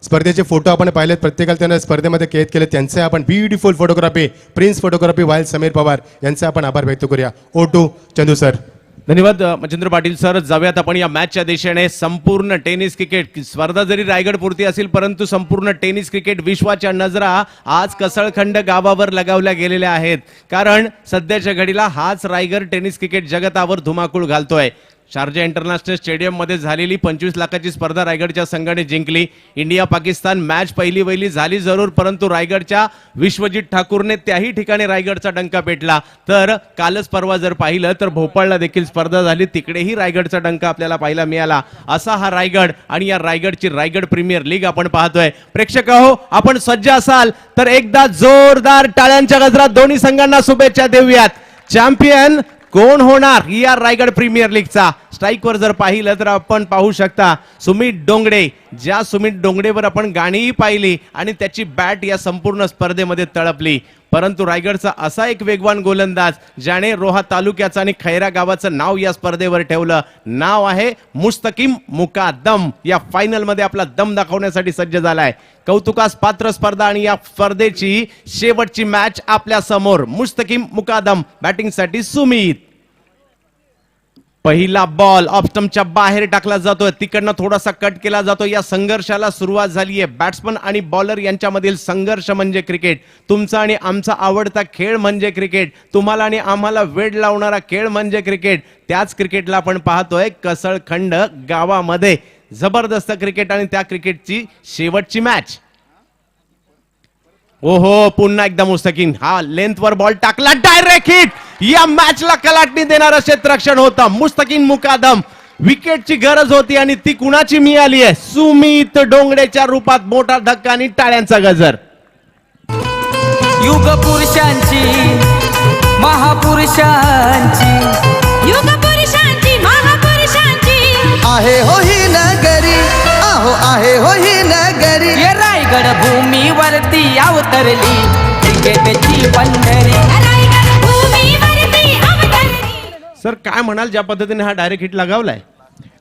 स्पर्धेचे फोटो आपण पाहिलेत, प्रत्येकाला त्यांना स्पर्धेमध्ये कैद केले, त्यांचे आपण beautiful photography, prince photography while Sameer Pawar यांचे आपण आभार व्यक्त करूया. O2 Chandu sir. धन्यवाद मच्छिंद्र पाटील सर. जाऊयात आपण या मॅचच्या दिशेने. संपूर्ण टेनिस क्रिकेट स्पर्धा जरी रायगड पुरती असेल, परंतु संपूर्ण टेनिस क्रिकेट विश्वाच्या नजरा आज कसळखंड गावावर लगावल्या गेलेल्या आहेत. कारण सध्याच्या घडीला हाच रायगड टेनिस क्रिकेट जगतावर धुमाकूळ घालतोय. शारजा इंटरनॅशनल स्टेडियम मध्ये झालेली 25 लाखाची स्पर्धा रायगडच्या संघाने जिंकली. इंडिया पाकिस्तान मॅच पहिली वहिली झाली जरूर, परंतु रायगडच्या विश्वजित ठाकूरने त्याही ठिकाणी रायगडचा डंका पेटला. तर कालच परवा जर पाहिलं तर भोपाळला देखील स्पर्धा झाली, तिकडेही रायगडचा डंका आपल्याला पाहायला मिळाला. असा हा रायगड आणि या रायगडची रायगड प्रीमियर लीग आपण पाहतोय. प्रेक्षक हो, आपण सज्ज असाल तर एकदा जोरदार टाळ्यांच्या गजरात दोन्ही संघांना शुभेच्छा देऊयात. चॅम्पियन कोण होणार या रायगड प्रीमियर लीगचा? स्ट्राईकवर जर पाहिलं तर आपण पाहू शकता सुमित डोंगडे. ज्या सुमित डोंगडेवर आपण गाणीही पाहिली आणि त्याची बॅट या संपूर्ण स्पर्धेमध्ये तळपली. परंतु रायगडचा असा एक वेगवान गोलंदाज ज्याने रोहा तालुक्याचं आणि खैरा गावाचं नाव या स्पर्धेवर ठेवलं. नाव आहे मुस्तकीम मुकादम. या फायनल मध्ये आपला दम दाखवण्यासाठी सज्ज झालाय. कौतुकास पात्र स्पर्धा आणि या स्पर्धेची शेवटची मॅच आपल्या समोर. मुस्तकीम मुकादम बॅटिंगसाठी सुमित. पहिला बॉल ऑफ स्टंपच्या बाहेर टाकला जातोय, तिकडनं थोडासा कट केला जातो. या संघर्षाला सुरुवात झाली आहे. बॅट्समन आणि बॉलर यांच्यामधील संघर्ष म्हणजे क्रिकेट. तुमचा आणि आमचा आवडता खेळ म्हणजे क्रिकेट. तुम्हाला आणि आम्हाला वेड लावणारा खेळ म्हणजे क्रिकेट. त्याच क्रिकेटला आपण पाहतोय कसळखंड गावामध्ये. जबरदस्त क्रिकेट आणि त्या क्रिकेटची शेवटची मॅच. ओहो, पुन्हा एकदा मुस्तकीम. हा लेंथवर बॉल टाकला, डायरेक्ट हिट. या मॅचला कलाटणी देणारं क्षेत्ररक्षण होतं. मुस्तकीम मुकादम. विकेटची गरज होती आणि ती कुणाची मिळाली आहे? सुमित डोंगडेच्या रूपात. मोठा धक्का आणि टाळ्यांचा गजर. युग पुरुषांची महापुरुषांची, युग पुरुषांची महापुरुषांची आहे हो ही नगरी, आहो आहे हो ही नगरी. ये रायगड भूमीवरती अवतरली क्रिकेटची पंढरी. रायगड भूमीवरती अवतरली. सर काय म्हणाल ज्या पद्धतीने हा डायरेक्ट हिट लगावलाय?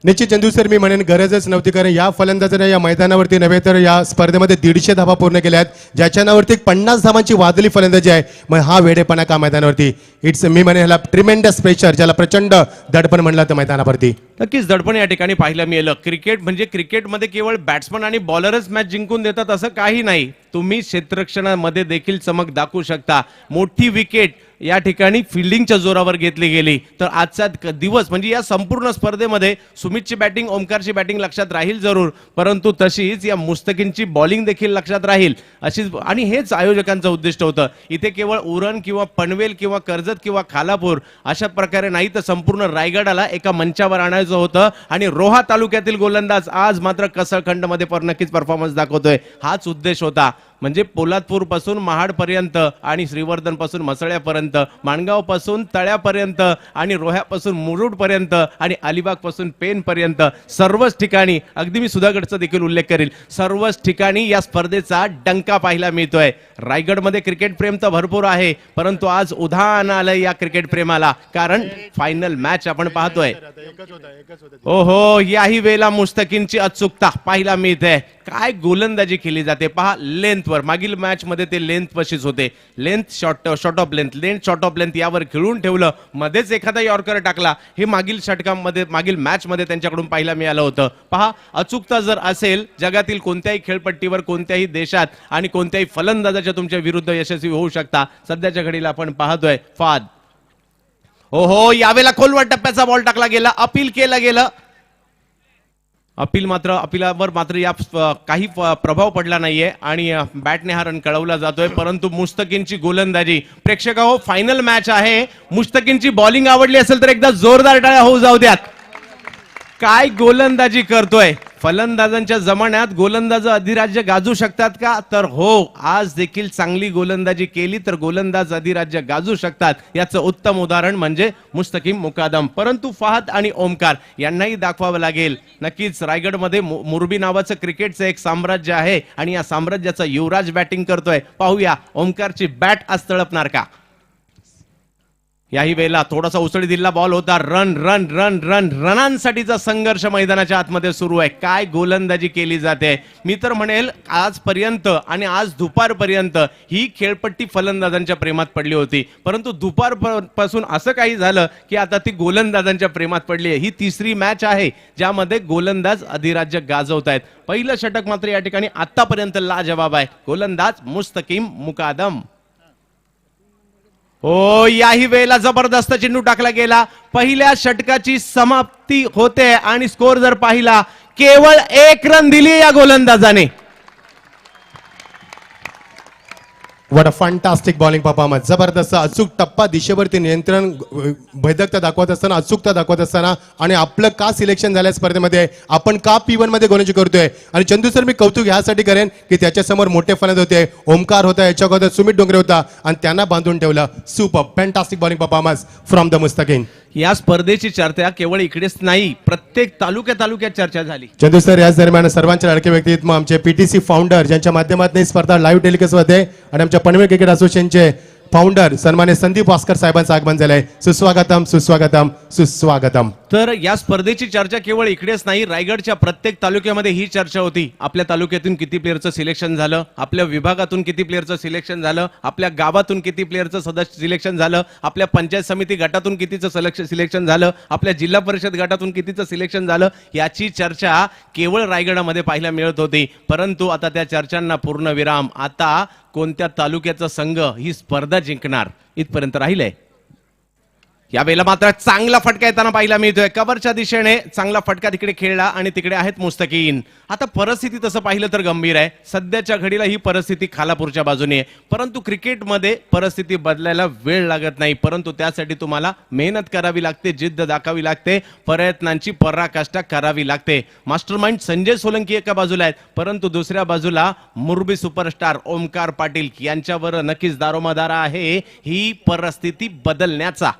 निश्चित चंदू सर, मी म्हणेन गरजच नव्हती, कारण या फलंदाजाने या मैदानावरती नव्हे तर या स्पर्धेमध्ये 150 धावा पूर्ण केल्या आहेत, ज्याच्या नावावरती 50 धावांची वादळी फलंदाजी आहे. मग हा वेडेपणा का मैदानावरती? इट्स मी म्हणेन ह्याला ट्रिमेंडस प्रेशर, ज्याला प्रचंड दडपण म्हणलं तर मैदानावरती. नक्कीच दडपण या ठिकाणी पाहायला मिळालं. क्रिकेट म्हणजे क्रिकेटमध्ये केवळ बॅट्समन आणि बॉलरच मॅच जिंकून देतात असं काही नाही. तुम्ही क्षेत्ररक्षणामध्ये देखील चमक दाखवू शकता. मोठी विकेट या ठिकाणी फिल्डिंगच्या जोरावर घेतली गेली. तर आजचा दिवस म्हणजे या संपूर्ण स्पर्धेमध्ये सुमितची बॅटिंग, ओमकारची बॅटिंग लक्षात राहील जरूर, परंतु तशीच या मुस्तकीमची बॉलिंग देखील लक्षात राहील अशीच. आणि हेच आयोजकांचं उद्दिष्ट होतं. इथे केवळ उरण किंवा पनवेल किंवा कर्जत किंवा खालापूर अशा प्रकारे नाही, तर संपूर्ण रायगडाला एका मंचावर आणायचं होतं. आणि रोहा तालुक्यातील गोलंदाज आज मात्र कसळखंड मध्ये नक्कीच परफॉर्मन्स दाखवतोय. हाच उद्देश होता. म्हणजे पोलादपूर पासून महाड पर्यंत आणि श्रीवर्धन पासून मसळ्यापर्यंत, माणगाव पासून तळ्यापर्यंत आणि रोह्यापासून मुरुड पर्यंत आणि अलिबाग पासून पेन पर्यंत सर्वच ठिकाणी, अगदी मी सुधागडचा देखील उल्लेख करेल, सर्वच ठिकाणी या स्पर्धेचा डंका पाहायला मिळतोय. रायगडमध्ये क्रिकेट प्रेम तर भरपूर आहे, परंतु आज उधाण आलं या क्रिकेट प्रेमाला, कारण फायनल मॅच आपण पाहतोय. ओहो, याही वेळेला मुस्तकीमची अचूकता पाहायला मिळते. काय गोलंदाजी केली जाते पहा. लेंथवर मागील मॅच मध्ये ते लेंथ पशीच होते. Length short of length, length short of length यावर खेळून ठेवलं. मध्येच एखादा यॉर्कर टाकला. हे मागील षटकांमध्ये, मागील मॅच मध्ये त्यांच्याकडून पाहायला मिळालं होतं. पहा, अचूकता जर असेल जगातील कोणत्याही खेळपट्टीवर, कोणत्याही देशात आणि कोणत्याही फलंदाजाच्या तुमच्या विरुद्ध यशस्वी होऊ शकता. सध्याच्या घडीला आपण पाहतोय फाद. ओहो, यावेळेला खोलवर टप्प्याचा बॉल टाकला गेला, अपील केलं गेलं. अपिलावर मात्र या काही प्रभाव पडला नाहीये आणि बॅटने हा रन कळवला जातोय. परंतु मुस्तकीमची गोलंदाजी, प्रेक्षक हो, फायनल मॅच आहे. मुस्तकीमची बॉलिंग आवडली असेल तर एकदा जोरदार टाळ्या होऊ जाऊ द्यात. काय गोलंदाजी करतोय. फलंदाजांच्या जमान्यात गोलंदाज अधिराज्य गाजू शकतात का? तर हो, आज देखील चांगली गोलंदाजी केली तर गोलंदाज अधिराज्य गाजू शकतात. याचं उत्तम उदाहरण म्हणजे मुस्तकीम मुकादम. परंतु फहद आणि ओमकार यांनाही दाखवावं लागेल. नक्कीच रायगडमध्ये मुरबी नावाचं क्रिकेटचं एक साम्राज्य आहे आणि या साम्राज्याचा युवराज बॅटिंग करतोय. पाहूया ओमकारची बॅट आज तळपणार का? याही वेळेला थोडासा उसळी दिलेला बॉल होता. रन रन रन रन रनांसाठीचा संघर्ष मैदानाच्या आतमध्ये सुरू आहे. काय गोलंदाजी केली जाते. मी तर म्हणेल आजपर्यंत आणि आज दुपारपर्यंत ही खेळपट्टी फलंदाजांच्या प्रेमात पडली होती, परंतु दुपारपासून असं काही झालं की आता ती गोलंदाजांच्या प्रेमात पडली आहे. ही तिसरी मॅच आहे ज्यामध्ये गोलंदाज अधिराज्य गाजवत आहेत. पहिलं षटक मात्र या ठिकाणी आतापर्यंत लाजवाब आहे. गोलंदाज मुस्तकीम मुकादम. हो, याही वेळेला जबरदस्त चेंडू टाकला गेला. पहिल्या षटकाची समाप्ती होते आणि स्कोर जर पाहिला केवळ 1 रन दिली या गोलंदाजाने. What a fantastic bowling performance. जबरदस्त अचूक टप्पा, दिशेवरती नियंत्रण, भेदकता दाखवत असताना, अचूकता दाखवत असताना आणि आपलं का सिलेक्शन झालं स्पर्धेमध्ये, आपण का P1 मध्ये गोलंदाजी करतोय. आणि चंदू सर, मी कौतुक ह्यासाठी करेन की त्याच्यासमोर मोठे फलंदाज होते. ओमकार होता, याच्या अगोदर सुमित डोंगरे होता आणि त्यांना बांधून ठेवलं. Super fantastic bowling performance from the Mustakeen. या स्पर्धेची चर्चा केवळ इकडेच नाही, प्रत्येक तालुक्यात चर्चा झाली. चंदू सर, याच दरम्यान सर्वांचे लाडके व्यक्तित्व आमचे PTC फाउंडर, ज्यांच्या माध्यमातून ही स्पर्धा लाईव्ह टेलिकास्ट होते, आणि आमच्या पनवेल क्रिकेट असोसिएशनचे फाउंडर सन्मान्य संदीप भास्कर साहेबांचं आगमन झालंय. सुस्वागतम सुस्वागतम सुस्वागतम. तर या स्पर्धेची चर्चा केवळ इकडेच नाही, रायगडच्या प्रत्येक तालुक्यामध्ये ही चर्चा होती. आपल्या तालुक्यातून किती प्लेअरचं सिलेक्शन झालं, आपल्या विभागातून किती प्लेअरचं सिलेक्शन झालं, आपल्या गावातून किती प्लेअरचं सदस्य सिलेक्शन झालं, आपल्या पंचायत समिती गटातून कितीचं सिलेक्शन झालं, आपल्या जिल्हा परिषद गटातून कितीचं सिलेक्शन झालं. याची चर्चा केवळ रायगडामध्ये पाहायला मिळत होती. परंतु आता त्या चर्चांना पूर्णविराम. आता कोणत्या तालुक्याचा संघ ही स्पर्धा जिंकणार इथपर्यंत राहिलंय. यावेळेला मात्र चांगला फटका येताना पाहायला मिळतोय. कव्हरच्या दिशेने चांगला फटका तिकडे खेळला आणि तिकडे आहेत मुस्तकीन. आता परिस्थिती तसं पाहिलं तर गंभीर आहे. सध्याच्या घडीला ही परिस्थिती खालापूरच्या बाजूने आहे, परंतु क्रिकेटमध्ये परिस्थिती बदलायला वेळ लागत नाही. परंतु त्यासाठी तुम्हाला मेहनत करावी लागते, जिद्द दाखवावी लागते, प्रयत्नांची पराकाष्ठा करावी लागते. मास्टरमाइंड संजय सोलंकी एका बाजूला आहेत, परंतु दुसऱ्या बाजूला मुरबी सुपरस्टार ओमकार पाटील यांच्यावर नक्कीच दारोमदार आहे ही परिस्थिती बदलण्याचा.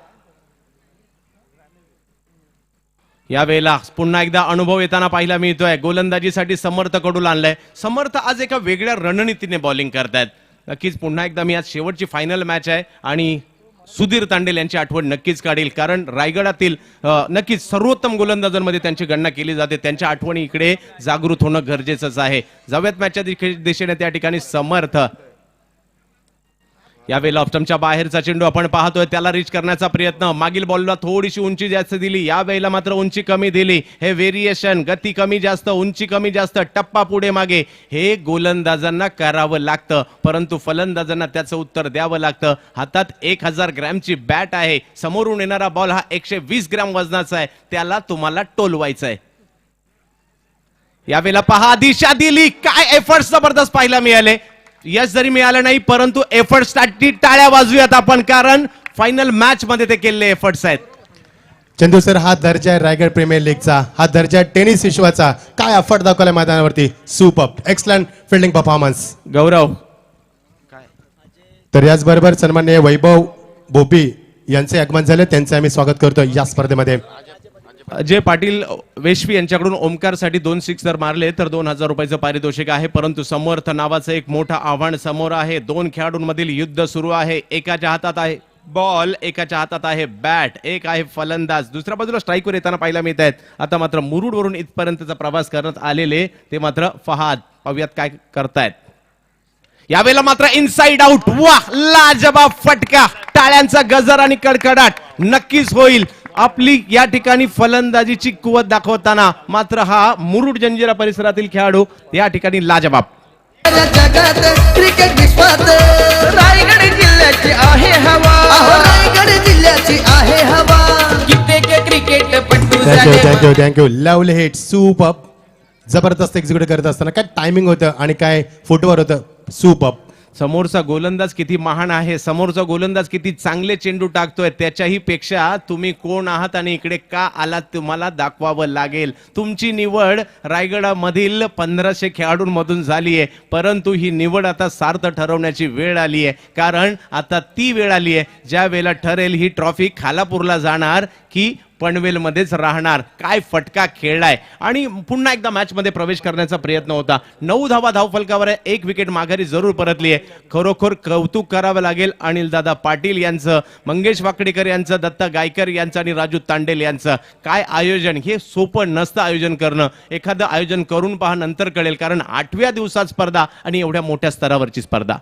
यावेळेला पुन्हा एकदा अनुभव येताना पाहायला मिळतोय. गोलंदाजीसाठी समर्थ कडूल आणलाय. समर्थ आज एका वेगळ्या रणनीतीने बॉलिंग करतायत. नक्कीच पुन्हा एकदा मी आज शेवटची फायनल मॅच आहे आणि सुधीर तांडेल यांची आठवण नक्कीच काढेल, कारण रायगडातील नक्कीच सर्वोत्तम गोलंदाजांमध्ये त्यांची गणना केली जाते. त्यांच्या आठवणी इकडे जागृत होणं गरजेचंच आहे. जावेत मॅचच्या दिशेने त्या ठिकाणी समर्थ. यावेळेला ऑप्शनच्या बाहेरचा चेंडू आपण पाहतोय, त्याला रीच करण्याचा प्रयत्न. मागील बॉलला थोडीशी उंची जास्त दिली, यावेळेला मात्र उंची कमी दिली. हे व्हेरिएशन, गती कमी जास्त, उंची कमी जास्त, टप्पा पुढे मागे, हे गोलंदाजांना करावं लागतं, परंतु फलंदाजांना त्याचं उत्तर द्यावं लागतं. हातात 1000 ग्रॅमची बॅट आहे, समोरून येणारा बॉल हा 120 ग्रॅम वजनाचा आहे, त्याला तुम्हाला टोलवायचं आहे. यावेळेला पहा, दिशा दिली, काय एफर्ट्स जबरदस्त पाहायला मिळाले. यश जरी मिळालं नाही, परंतु एफर्ट्ससाठी टाळ्या वाजवूयात आपण, कारण फायनल मॅच मध्ये ते केलेले एफर्ट्स आहेत. चंदू सर, हा दर्जा आहे रायगड प्रीमियर लीगचा, हा दर्जा आहे टेनिस विश्वाचा. काय एफर्ट दाखवलाय मैदानावरती. Super excellent fielding performance. Gaurav. तर याचबरोबर सन्माननीय वैभव भोपी यांचे आगमन झाले, त्यांचे आम्ही स्वागत करतो या स्पर्धेमध्ये. अजय पाटील वेश्वी यांच्याकडून ओमकारसाठी 2 सिक्सर मारले तर 2000 रुपयाचं पारितोषिक आहे. परंतु समर्थ नावाचं एक मोठं आव्हान समोर आहे. 2 खेळाडूंमधील युद्ध सुरू आहे. एकाच्या हातात आहे बॉल, एकाच्या हातात आहे बॅट, एक आहे फलंदाज. दुसऱ्या बाजूला स्ट्राईकवर येताना पाहायला मिळत आहेत. आता मात्र मुरुडवरून इथपर्यंतचा प्रवास करण्यात आलेले ते मात्र फहाद. पाहूयात काय करतायत. यावेळेला मात्र इनसाइड आउट. वाह, लाजवाब फटका, टाळ्यांचा गजर आणि कडकडाट नक्कीच होईल. आपली या ठिकाणी फलंदाजीची कुवत दाखवताना मात्र हा मुरुड जंजिरा परिसरातील खेळाडू या ठिकाणी लाजवाब. जगात क्रिकेट विश्वात रायगड जिल्ह्याची आहे हवा, रायगड जिल्ह्याची आहे हवा. कित्येक क्रिकेटपटू थँक्यू झाले thank you thank you. Lovely hit, super. जबरदस्त एक्झिक्यूट करत असताना काय टायमिंग होतं आणि काय फुटवर होतं. सुपर. समोरचा गोलंदाज किती महान आहे, समोरचा गोलंदाज किती चांगले चेंडू टाकतोय, त्याच्याही पेक्षा तुम्ही कोण आहात आणि इकडे का आलात तुम्हाला दाखवावं लागेल. तुमची निवड रायगडामधील 1500 खेळाडूंमधून झाली आहे, परंतु ही निवड आता सार्थ ठरवण्याची वेळ आली आहे. कारण आता ती वेळ आली आहे ज्या वेळेला ठरेल ही ट्रॉफी खालापूरला जाणार की पनवेलमध्येच राहणार. काय फटका खेळलाय आणि पुन्हा एकदा मॅच मध्ये प्रवेश करण्याचा प्रयत्न होता. 9 धावा धावफलकावर आहे, 1 विकेट माघारी जरूर परतली आहे. खरोखर कौतुक करावं लागेल अनिल दादा पाटील यांचं, मंगेश वाकडेकर यांचं, दत्ता गायकर यांचं आणि राजू तांडेल यांचं. काय आयोजन, हे सोपं नसतं आयोजन करणं. एखादं आयोजन करून पहा, नंतर कळेल, कारण 8व्या दिवसात स्पर्धा आणि एवढ्या मोठ्या स्तरावरची स्पर्धा.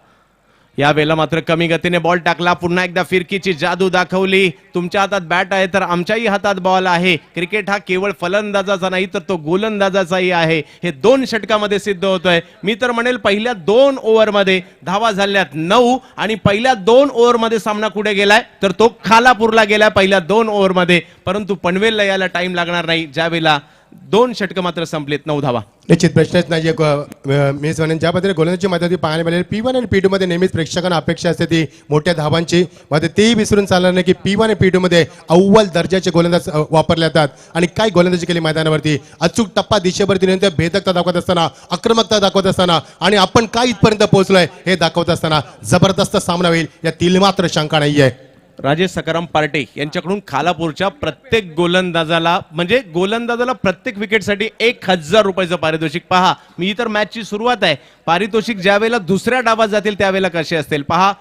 यावेळेला मात्र कमी गतीने बॉल टाकला, पुन्हा एकदा फिरकीची जादू दाखवली. तुमच्या हातात बॅट आहे तर आमच्याही हातात बॉल आहे. क्रिकेट हा केवळ फलंदाजाचा नाही तर तो गोलंदाजाचाही आहे, हे 2 षटकामध्ये सिद्ध होतोय. मी तर म्हणेल पहिल्या 2 ओव्हरमध्ये धावा झाल्यात 9 आणि पहिल्या 2 ओव्हरमध्ये सामना कुठे गेलाय तर तो खालापूरला गेलाय पहिल्या 2 ओव्हरमध्ये. परंतु पनवेलला यायला टाइम लागणार नाही, ज्यावेळेला 2 षटकं मात्र संपलीत, 9 धावा. निश्चित प्रश्नच नाही. मी म्हणेन ज्या पद्धतीने गोलंदाजी मैदानावरती पाहायला मिळेल, P1 आणि P2 मध्ये नेहमीच प्रेक्षकांना अपेक्षा असते ती मोठ्या धावांची. मात्र तेही विसरून चालणार नाही की P1 आणि P2 मध्ये अव्वल दर्जाचे गोलंदाज वापरले जातात. आणि काय गोलंदाजी केली मैदानावरती, अचूक टप्पा दिशेवरती नेऊन भेदकता दाखवत असताना, आक्रमकता दाखवत असताना आणि आपण काय इथपर्यंत पोहोचलोय हे दाखवत असताना जबरदस्त सामना होईल, यातील मात्र शंका नाहीये. राजेश सकाराम पार्टे यांच्याकडून खालापूरच्या प्रत्येक गोलंदाजाला म्हणजे गोलंदाजाला प्रत्येक विकेटसाठी 1000 रुपयाचं पारितोषिक. पहा, मी तर मॅचची सुरुवात आहे, पारितोषिक ज्या वेळेला दुसऱ्या डावात जातील त्यावेळेला कसे असतील पहा.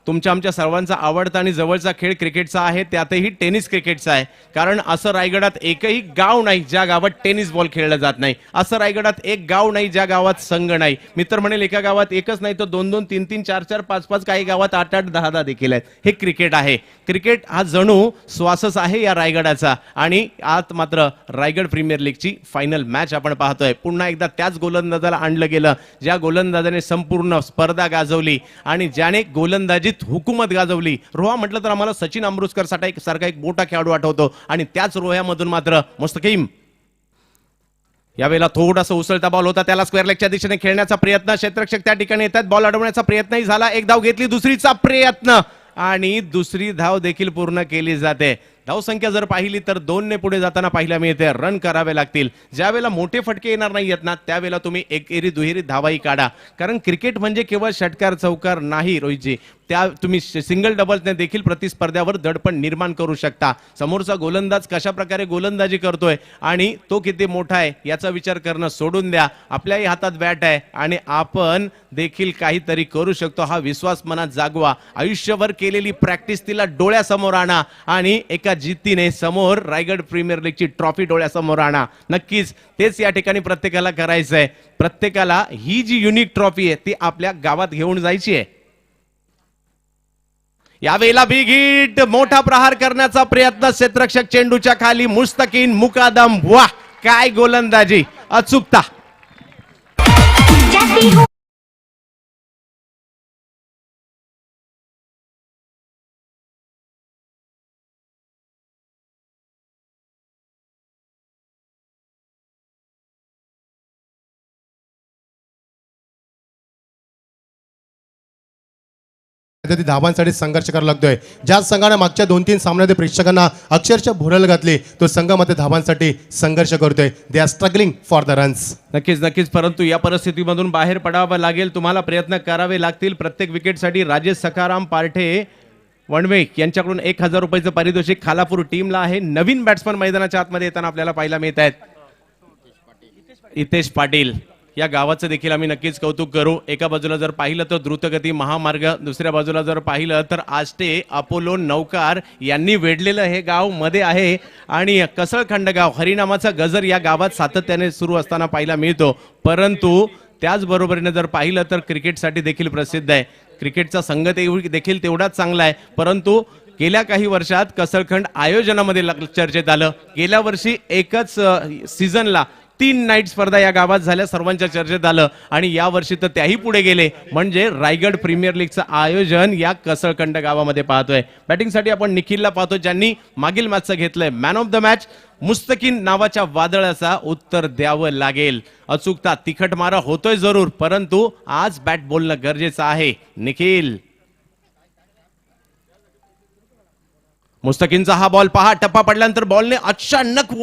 तुमच्या आमच्या सर्वांचा आवडता आणि जवळचा खेळ क्रिकेटचा आहे, त्यातही टेनिस क्रिकेटचा आहे. कारण असं रायगडात एकही गाव नाही ज्या गावात टेनिस बॉल खेळला जात नाही. असं रायगडात एक गाव नाही ज्या गावात संघ नाही. मी तर म्हणेल एका गावात एकच नाही तर 2-2, 3-3, 4-4, 5-5, काही गावात 8-8, 10-10 देखील आहेत. हे क्रिकेट आहे. क्रिकेट हा जणू श्वासच आहे या रायगडाचा. आणि आत मात्र रायगड प्रीमियर लीगची फायनल मॅच आपण पाहतोय. पुन्हा एकदा त्याच गोलंदाजाला आणलं गेलं ज्या गोलंदाजाने संपूर्ण स्पर्धा गाजवली आणि ज्याने गोलंदाजीत हुकूमत गाजवली. रोहा म्हटलं तर आम्हाला सचिन अमृतकर सारखा एक मोठा खेळाडू आठवतो आणि त्याच रोह्यामधून मात्र मुस्तकीम. यावेळेला थोडासा उसळता बॉल होता, त्याला स्क्वेअर लेगच्या दिशेने खेळण्याचा प्रयत्न, क्षेत्ररक्षक त्या ठिकाणी येतात, बॉल अडवण्याचा प्रयत्नही झाला. 1 धाव घेतली, दुसरीचा प्रयत्न आणि दुसरी धाव देखील पूर्ण केली जाते. धावसंख्या जर पाहिली तर 2 ने पुढे जाताना पाहायला मिळते. रन करावे लागतील. ज्यावेळेला मोठे फटके येणार नाहीयेत ना त्यावेळेला तुम्ही एकेरी दुहेरी धावाही काढा. कारण क्रिकेट म्हणजे केवळ षटकार चौकार नाही रोहितजी, त्या तुम्ही सिंगल डबल्सने देखील प्रतिस्पर्ध्यावर दडपण निर्माण करू शकता. समोरचा गोलंदाज कशा प्रकारे गोलंदाजी करतोय आणि तो किती मोठा आहे याचा विचार करणं सोडून द्या. आपल्याही हातात बॅट आहे आणि आपण देखील काहीतरी करू शकतो हा विश्वास मनात जागवा. आयुष्यभर केलेली प्रॅक्टिस तिला डोळ्यासमोर आणा आणि एका जिद्दीने समोर रायगड प्रीमियर लीगची ट्रॉफी डोळ्यासमोर आणा. नक्कीच तेच या ठिकाणी प्रत्येकाला करायचं आहे. प्रत्येकाला ही जी युनिक ट्रॉफी आहे ती आपल्या गावात घेऊन जायची आहे. यावेळेला बिग हिट, मोठा प्रहार करण्याचा प्रयत्न, क्षेत्ररक्षक चेंडूच्या खाली, मुस्तकीन मुकादम. वाह, काय गोलंदाजी, अचूकता. धावांसाठी संघर्ष करावा लागतोय. ज्या संघाने मागच्या 2-3 सामन्यामध्ये प्रेक्षकांना अक्षरशः भुरळ घातली, तो संघामध्ये धावांसाठी संघर्ष करतोय. They are struggling for the runs. नक्कीच, परंतु या परिस्थितीमधून बाहेर पडावं लागेल. तुम्हाला प्रयत्न करावे लागतील. प्रत्येक विकेटसाठी राजेश सखाराम पार्ठे वणवे यांच्याकडून 1000 रुपयाचं पारितोषिक खालापूर टीमला आहे. नवीन बॅट्समन मैदानाच्या आतमध्ये येताना आपल्याला पाहायला मिळत आहेत. हितेश पाटील या गावाचं देखील आम्ही नक्कीच कौतुक करू. एका बाजूला जर पाहिलं तर द्रुतगती महामार्ग, दुसऱ्या बाजूला जर पाहिलं तर आष्टे अपोलो नौकार यांनी वेढलेलं हे गाव मध्ये आहे. आणि कसळखंड गाव, हरिनामाचा गजर या गावात सातत्याने सुरू असताना पाहायला मिळतो. परंतु त्याचबरोबरीने जर पाहिलं तर क्रिकेटसाठी देखील प्रसिद्ध आहे. क्रिकेटचा संघ देखील तेवढाच चांगला आहे. परंतु गेल्या काही वर्षात कसळखंड आयोजनामध्ये चर्चेत आलं. गेल्या वर्षी एकच सीझनला 3 नाईट स्पर्धा या गावात झाल्या, सर्वांच्या चर्चेत आलं. आणि या वर्षी तर त्याही पुढे गेले. म्हणजे रायगड प्रीमियर लीगचं आयोजन या कसळखंड गावामध्ये पाहतोय. बॅटिंगसाठी आपण निखिलला पाहतो, ज्यांनी मागील मॅचचं घेतलंय मॅन ऑफ द मॅच. मुस्तकीन नावाच्या वादळाचा उत्तर द्यावं लागेल. अचूकता, तिखट मारा होतोय जरूर, परंतु आज बॅट बोलणं गरजेचं आहे. निखिल, मुस्तकीनचा हा बॉल पहा, टप्पा पडल्यानंतर बॉलने अचानक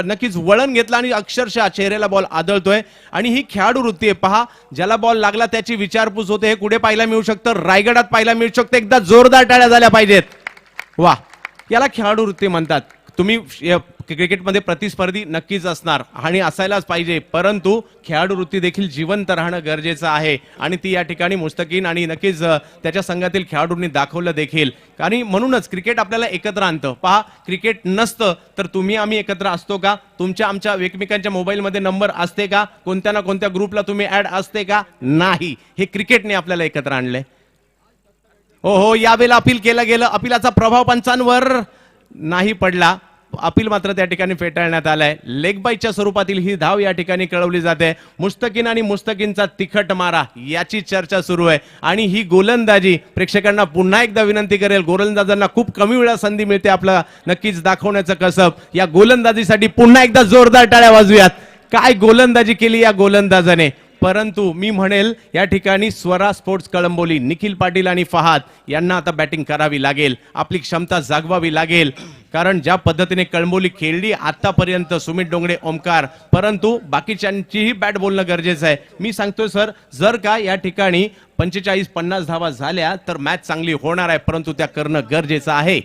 नक्कीच वळण घेतला आणि अक्षरशः चेहऱ्याला बॉल आदळतोय. आणि ही खेळाडू वृत्ती आहे पहा, ज्याला बॉल लागला त्याची विचारपूस होते. हे कुठे पाहायला मिळू शकतं? रायगडात पाहायला मिळू शकतं. एकदा जोरदार टाळ्या झाल्या पाहिजेत. वा, याला खेळाडू वृत्ती म्हणतात. तुम्ही क्रिकेटमध्ये प्रतिस्पर्धी नक्कीच असणार आणि असायलाच पाहिजे, परंतु खेळाडू वृत्ती देखील जिवंत राहणं गरजेचं आहे आणि ती या ठिकाणी मुस्तकीन आणि नक्कीच त्याच्या संघातील खेळाडूंनी दाखवलं देखील. आणि म्हणूनच क्रिकेट आपल्याला एकत्र आणतं. पहा, क्रिकेट नसतं तर तुम्ही आम्ही एकत्र असतो का? तुमच्या आमच्या एकमेकांच्या मोबाईलमध्ये नंबर असते का? कोणत्या ना कोणत्या ग्रुपला तुम्ही ऍड असते का? नाही. हे क्रिकेटने आपल्याला एकत्र आणलंय. हो, यावेळेला अपील केलं गेलं. अपिलाचा प्रभाव पंचांवर नाही पडला. अपील मात्र त्या ठिकाणी फेटाळण्यात आलाय. लेग बाईच्या स्वरूपातील ही धाव या ठिकाणी कळवली जाते. मुस्तकीन आणि मुस्तकीनचा तिखट मारा याची चर्चा सुरू आहे आणि ही गोलंदाजी प्रेक्षकांना पुन्हा एकदा विनंती करेल, गोलंदाजांना खूप कमी वेळा संधी मिळते आपलं नक्कीच दाखवण्याचं कसब. या गोलंदाजीसाठी पुन्हा एकदा जोरदार टाळ्या वाजूयात. काय गोलंदाजी केली या गोलंदाजाने. परंतु मी म्हणेल या ठिकाणी स्वरा स्पोर्ट्स कळंबोली, निखिल पाटील आणि फहाद यांना आता बॅटिंग करावी लागेल, आपली क्षमता जागवावी लागेल. कारण ज्या पद्धतीने कळंबोली खेळली आतापर्यंत, सुमित डोंगरे, ओमकार, परंतु बाकीच्यांचीही बॅट बोलणं गरजेचं आहे. मी सांगतोय सर, जर का या ठिकाणी 45-50 धावा झाल्या तर मॅच चांगली होणार आहे, परंतु त्या करणं गरजेचं आहे.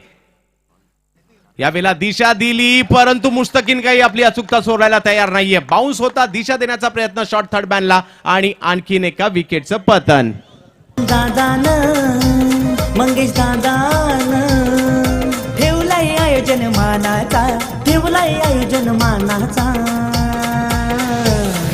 यावेळेला दिशा दिली, परंतु मुस्तकीन काही आपली अचूकता सोडायला तयार नाहीये. बाउन्स होता, दिशा देण्याचा प्रयत्न, शॉर्ट थर्ड बॅनला आणि आणखीन एका विकेटचं पतन. दादान मंगेश दादान ठेवलाय आयोजन मानाचा, ठेवलाय आयोजन मानाचा.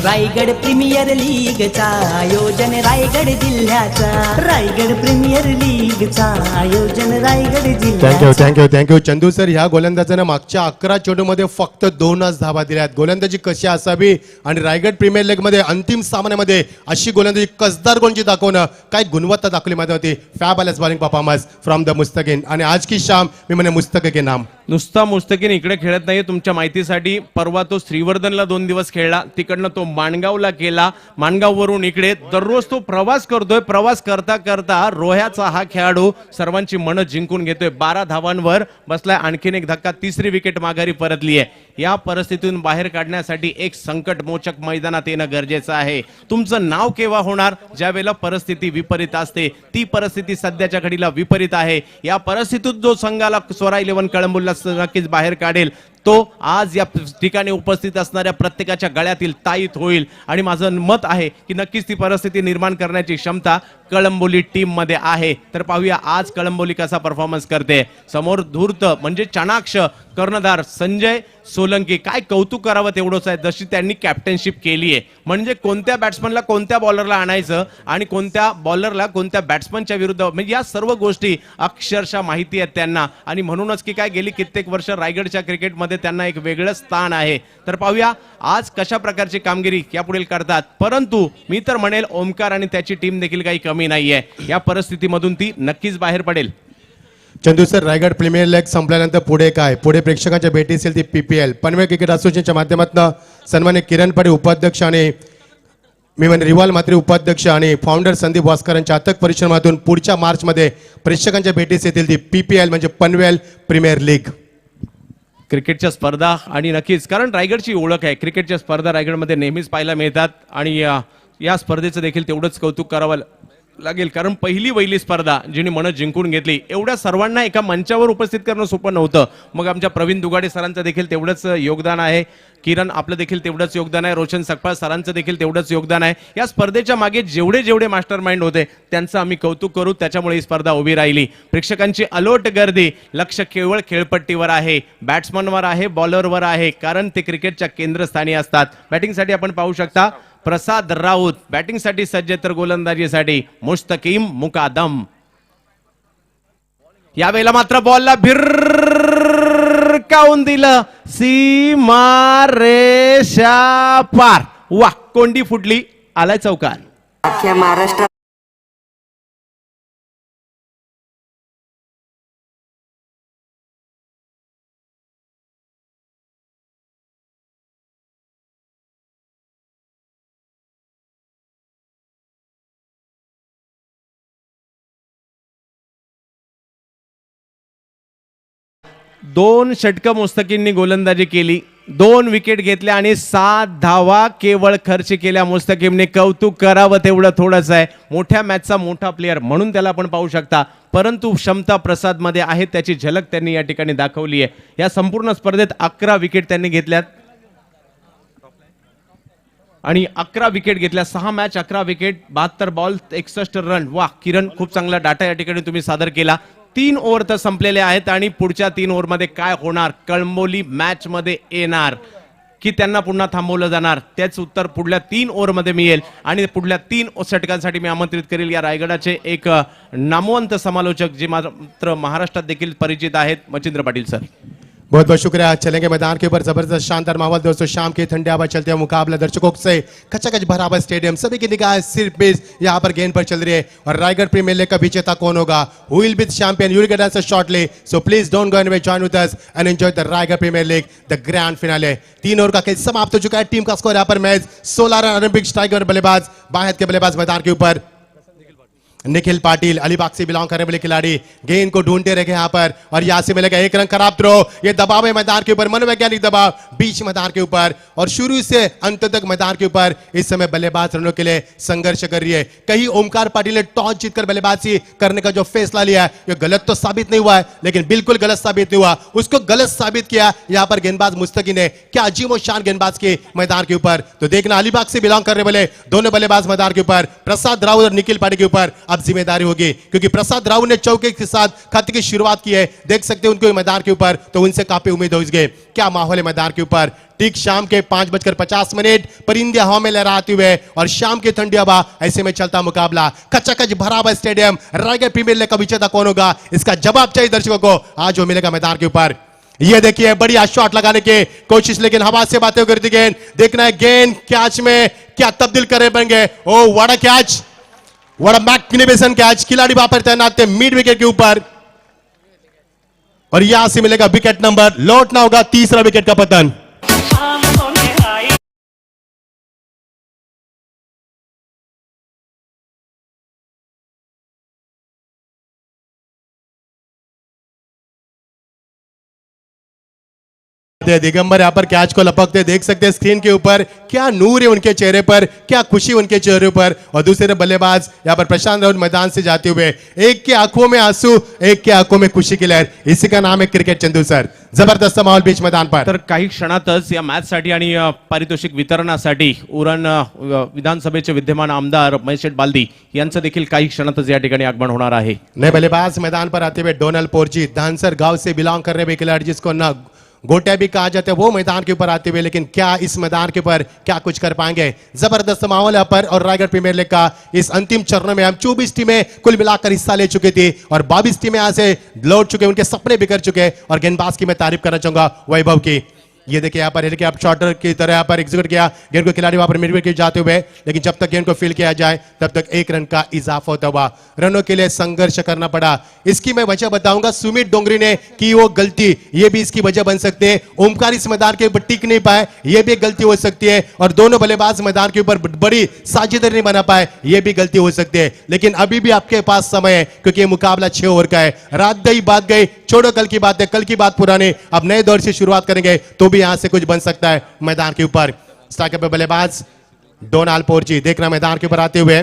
रायगड प्रीमियर लीगचा आयोजन रायगड जिल्ह्याचा, रायगड प्रीमियर लीगचा आयोजन रायगड जिल्ह्याचा. Thank you Chandu sir. ह्या गोलंदाजानं मागच्या 11 चेंडूमध्ये फक्त 2च धावा दिल्यात. गोलंदाजी कशी असावी आणि रायगड प्रीमियर लीग मध्ये अंतिम सामन्यामध्ये अशी गोलंदाजी कसदार गोलंदाजी दाखवणं, काय गुणवत्ता दाखवली मध्ये होती. फॅबलेस बॉलिंग परफॉर्मन्स फ्रॉम द मुस्तकीन. आणि आज की शाम मी म्हणे मुस्तक के नाम. नुसता मुस्तकीन इकडे खेळत नाही. तुमच्या माहितीसाठी परवा तो श्रीवर्धनला 2 दिवस खेळला, तिकडनं तो माणगावला केला, माणगाववरून इकडे दररोज तो प्रवास करतोय. प्रवास करता करता रोह्याचा हा खेळाडू सर्वांची मनं जिंकून घेतोय. 12 धावांवर बसलाय. आणखीन एक धक्का, 3री विकेट माघारी परतली आहे. या परिस्थितीतून बाहेर काढण्यासाठी एक संकट मोचक मैदानात येणं गरजेचं आहे. तुमचं नाव केव्हा होणार? ज्या वेळेला परिस्थिती विपरीत असते. ती परिस्थिती सध्याच्या घडीला विपरीत आहे. या परिस्थितीत जो संघाला स्वरा 11 कळंबोलीला नक्कीच बाहेर काढेल, तो आज या ठिकाणी उपस्थित असणाऱ्या प्रत्येकाच्या गळ्यातील ताईत होईल. आणि माझं मत आहे की नक्कीच ती परिस्थिती निर्माण करण्याची क्षमता कळंबोली टीम मध्ये आहे. तर पाहूया आज कळंबोली कसा परफॉर्मन्स करते. समोर धूर्त म्हणजे चाणाक्ष कर्णधार संजय सोलंकी. काय कौतुक करावं तेवढंच आहे, जशी त्यांनी कॅप्टनशिप केली आहे. म्हणजे कोणत्या बॅट्समनला कोणत्या बॉलरला आणायचं आणि कोणत्या बॉलरला कोणत्या बॅट्समनच्या विरुद्ध, म्हणजे या सर्व गोष्टी अक्षरशः माहिती आहेत त्यांना. आणि म्हणूनच की काय गेली कित्येक वर्ष रायगडच्या क्रिकेटमध्ये त्यांना एक वेगळं स्थान आहे. तर पाहूया आज कशा प्रकारची कामगिरी यापुढे करतात. परंतु मी तर म्हणेल ओमकार आणि त्याची टीम देखील काही कमी नाहीये. या परिस्थितीमधून ती नक्कीच बाहेर पडेल. Chandu sir, Raigad premier League संपल्यानंतर पुढे काय? पुढे प्रेक्षकांच्या भेटी असेल ती PPL पनवेल क्रिकेट असोसिएशनच्या माध्यमातून सन्मान्य किरण पाटील उपाध्यक्ष आणि मी म्हणजे रिवाल मात्रे उपाध्यक्ष आणि फाउंडर संदीप भास्कर यांच्या अथक परिश्रमातून पुढच्या मार्चमध्ये प्रेक्षकांच्या भेटीस येतील ती PPL म्हणजे पनवेल प्रीमियर लीग. क्रिकेटच्या स्पर्धा आणि नक्कीच कारण रायगडची ओळख आहे. क्रिकेटच्या स्पर्धा रायगडमध्ये नेहमीच पाहायला मिळतात आणि या स्पर्धेचं देखील तेवढंच कौतुक करावं लागेल. कारण पहिली वहिली स्पर्धा जिने मनं जिंकून घेतली, एवढ्या सर्वांना एका मंचावर उपस्थित करणं सोपं नव्हतं. मग आमच्या प्रवीण दुगाडे सरांचं देखील तेवढंच योगदान आहे, किरण आपलं देखील तेवढंच योगदान आहे, रोशन सकपाळ सरांचं देखील तेवढंच योगदान आहे. या स्पर्धेच्या मागे जेवढे जेवढे मास्टर माइंड होते त्यांचं आम्ही कौतुक करू. त्याच्यामुळे ही स्पर्धा उभी राहिली. प्रेक्षकांची अलोट गर्दी, लक्ष केवळ खेळपट्टीवर आहे, बॅट्समनवर आहे, बॉलरवर आहे, कारण ते क्रिकेटच्या केंद्रस्थानी असतात. बॅटिंगसाठी आपण पाहू शकता प्रसाद राऊत बॅटिंगसाठी सज्ज, तर गोलंदाजीसाठी मुस्तकीम मुकादम. यावेळेला मात्र बॉलला भिरकावून दिलं, सीमारेषा पार. वा, कोंडी फुटली, आलाय चौकार. अख्ख्या महाराष्ट्रात 2 षटकं मुस्तकींनी गोलंदाजी केली, 2 विकेट घेतल्या आणि 7 धावा केवळ खर्च केल्या मुस्तकीमने. कौतुक करावं तेवढं थोडंच आहे. मोठ्या मॅचचा मोठा प्लेअर म्हणून त्याला आपण पाहू शकता, परंतु क्षमता प्रसादमध्ये आहे, त्याची झलक त्यांनी या ठिकाणी दाखवली आहे. या संपूर्ण स्पर्धेत 11 विकेट त्यांनी घेतल्यात आणि 11 विकेट घेतल्या. 6 मॅच 11 विकेट, 72 बॉल, 61 रन. वा किरण, खूप चांगला डाटा या ठिकाणी तुम्ही सादर केला. 3 ओव्हर तर संपलेले आहेत आणि पुढच्या 3 ओव्हरमध्ये काय होणार, कळंबोली मॅच मध्ये येणार की त्यांना पुन्हा थांबवलं जाणार, त्याच उत्तर पुढल्या 3 ओव्हरमध्ये मिळेल. आणि पुढल्या 3 षटकांसाठी मी आमंत्रित करेल या रायगडाचे एक नामवंत समालोचक जे मात्र महाराष्ट्रात देखील परिचित आहेत, मच्छिंद्र पाटील सर. बहुत बहुत शुक्रिया. चलेंगे मैदान के ऊपर, जबरदस्त शानदार माहौल दोस्तों. शाम की ठंडी हवा चलते हुए मुकाबला दर्शकों से खचाखच भरा हुआ स्टेडियम, सभी की निगाह सिर्फ बेस यहाँ पर गेंद पर चल रही है. और रायगढ़ प्रीमियर लीग का विजेता कौन होगा, who will be the champion, you will get answer shortly. So please don't go anywhere, join with us and enjoy the Raigad premier league, the grand finale. 3 over का खेल समाप्त हो चुका है. टीम का स्कोर यहाँ पर मैच 16 रन. ओलंपिक स्ट्राइकर बल्लेबाज, बाहर के बल्लेबाज मैदान के ऊपर निखिल पाटिल, अलीबाग से बिलोंग करने वाले खिलाड़ी गेंद को ढूंढते रहे यहाँ पर. और यहाँ से मिलेगा 1 रन. खराब थ्रो, ये दबाव है मैदान के ऊपर, मनोवैज्ञानिक दबाव बीच मैदान के ऊपर. और शुरू से अंत तक मैदान के ऊपर इस समय बल्लेबाज रनों के लिए संघर्ष कर रही है. कहीं ओमकार पाटिल ने टॉस जीतकर बल्लेबाजी करने का जो फैसला लिया है, ये गलत तो साबित नहीं हुआ है, लेकिन बिल्कुल गलत साबित नहीं हुआ. उसको गलत साबित किया यहाँ पर गेंदबाज मुस्तकी ने. क्या अजीब शान गेंदबाज के मैदान के ऊपर. तो देखना, अलीबाग से बिलोंग करने वाले दोनों बल्लेबाज मैदान के ऊपर, प्रसाद राउत और निखिल पाटिल के ऊपर अब जिम्मेदारी होगी, क्योंकि प्रसाद राउत ने चौके के साथ खत की शुरुआत की है. देख सकते हैं उनको मैदान के ऊपर, तो उनसे काफी उम्मीद हो गई. क्या माहौल है मैदान के ऊपर. ठीक शाम के 5:50 परिंदे हवा में लहराते हुए और शाम की ठंडी हवा, ऐसे में चलता मुकाबला. कचाकच भरा हुआ स्टेडियम. रायगढ़ प्रीमियर लीग का विजेता कौन होगा, इसका जवाब चाहिए दर्शकों को. आज वो मिलेगा मैदान के ऊपर. ये देखिए, बढ़िया शॉट लगाने की कोशिश, लेकिन हवा से बातें करती गेंद. देखना है गेंद कैच में क्या तब्दील करे बनेंगे. Oh what a catch, what a magnificent catch. खिलाड़ी वहां पर तैनात थे मिड विकेट के ऊपर. और यहां से मिलेगा विकेट नंबर. लौटना होगा तीसरा विकेट का पतन. दिगंबर यहाँ पर कैच को लपकते देख सकते हैं स्क्रीन के ऊपर. क्या नूर है उनके चेहरे पर, क्या खुशी उनके चेहरे पर. और दूसरे बल्लेबाज यहाँ पर प्रशांत राउत मैदान से जाते हुए, एक के आंखों में आंसू, एक के आंखों में खुशी की लहर. इसी का नाम है क्रिकेट. चंदू सर, जबरदस्त माहौल बीच मैदान पर. तर काही क्षणातच या मॅच साठी आणि पारितोषिक वितरणासाठी उरण विधानसभेचे विद्यमान आमदार महेश बालदी यांचं देखील काही क्षणातच या ठिकाणी आगमन होणार आहे. नए बल्लेबाज मैदान पर आते हुए डोनाल्ड पोर्ची, धानसर गांव से बिलोंग करने वाले खिलाड़ी, जिसको ना गोटिया भी कहा जाता है, वो मैदान के ऊपर आते हुए, लेकिन क्या इस मैदान के ऊपर क्या कुछ कर पाएंगे. जबरदस्त माहौल यहाँ पर. और रायगढ़ प्रीमियर लीग का इस अंतिम चरण में हम 24 टीमें कुल मिलाकर हिस्सा ले चुकी थी और 22 टीमें यहाँ से लौट चुके, उनके सपने बिखर चुके. और गेंदबाज की मैं तारीफ करना चाहूंगा वैभव की. ये देखिए यहाँ पर हेलिकॉप्टर शॉटर की तरह यहाँ पर एग्जीक्यूट किया गेंद को. खिलाड़ी वहां पर मिड विकेट जाते हुए, लेकिन जब तक गेंद को फील किया जाए तब तक 1 रन का इजाफा होता हुआ. रनों के लिए संघर्ष करना पड़ा. इसकी मैं वजह बताऊंगा. सुमित डोंगरी ने की वो गलती, ये भी इसकी वजह बन सकती है. ओमकार इस मैदान के ऊपर टिक नहीं पाए, ये भी गलती हो सकती है. और दोनों बल्लेबाज मैदान के ऊपर बड़ी साझेदारी नहीं बना पाए, ये भी गलती हो सकती है. लेकिन अभी भी आपके पास समय है, क्योंकि ये मुकाबला 6 ओवर का है. रात गई बात गई, छोड़ो कल की बात है, कल की बात पुरानी. अब नए दौर से शुरुआत करेंगे तो भी यहां से कुछ बन सकता है मैदान के ऊपर. स्ट्राइकर पे बल्लेबाज डोनाल्ड पोर्ची देखना मैदान के ऊपर आते हुए.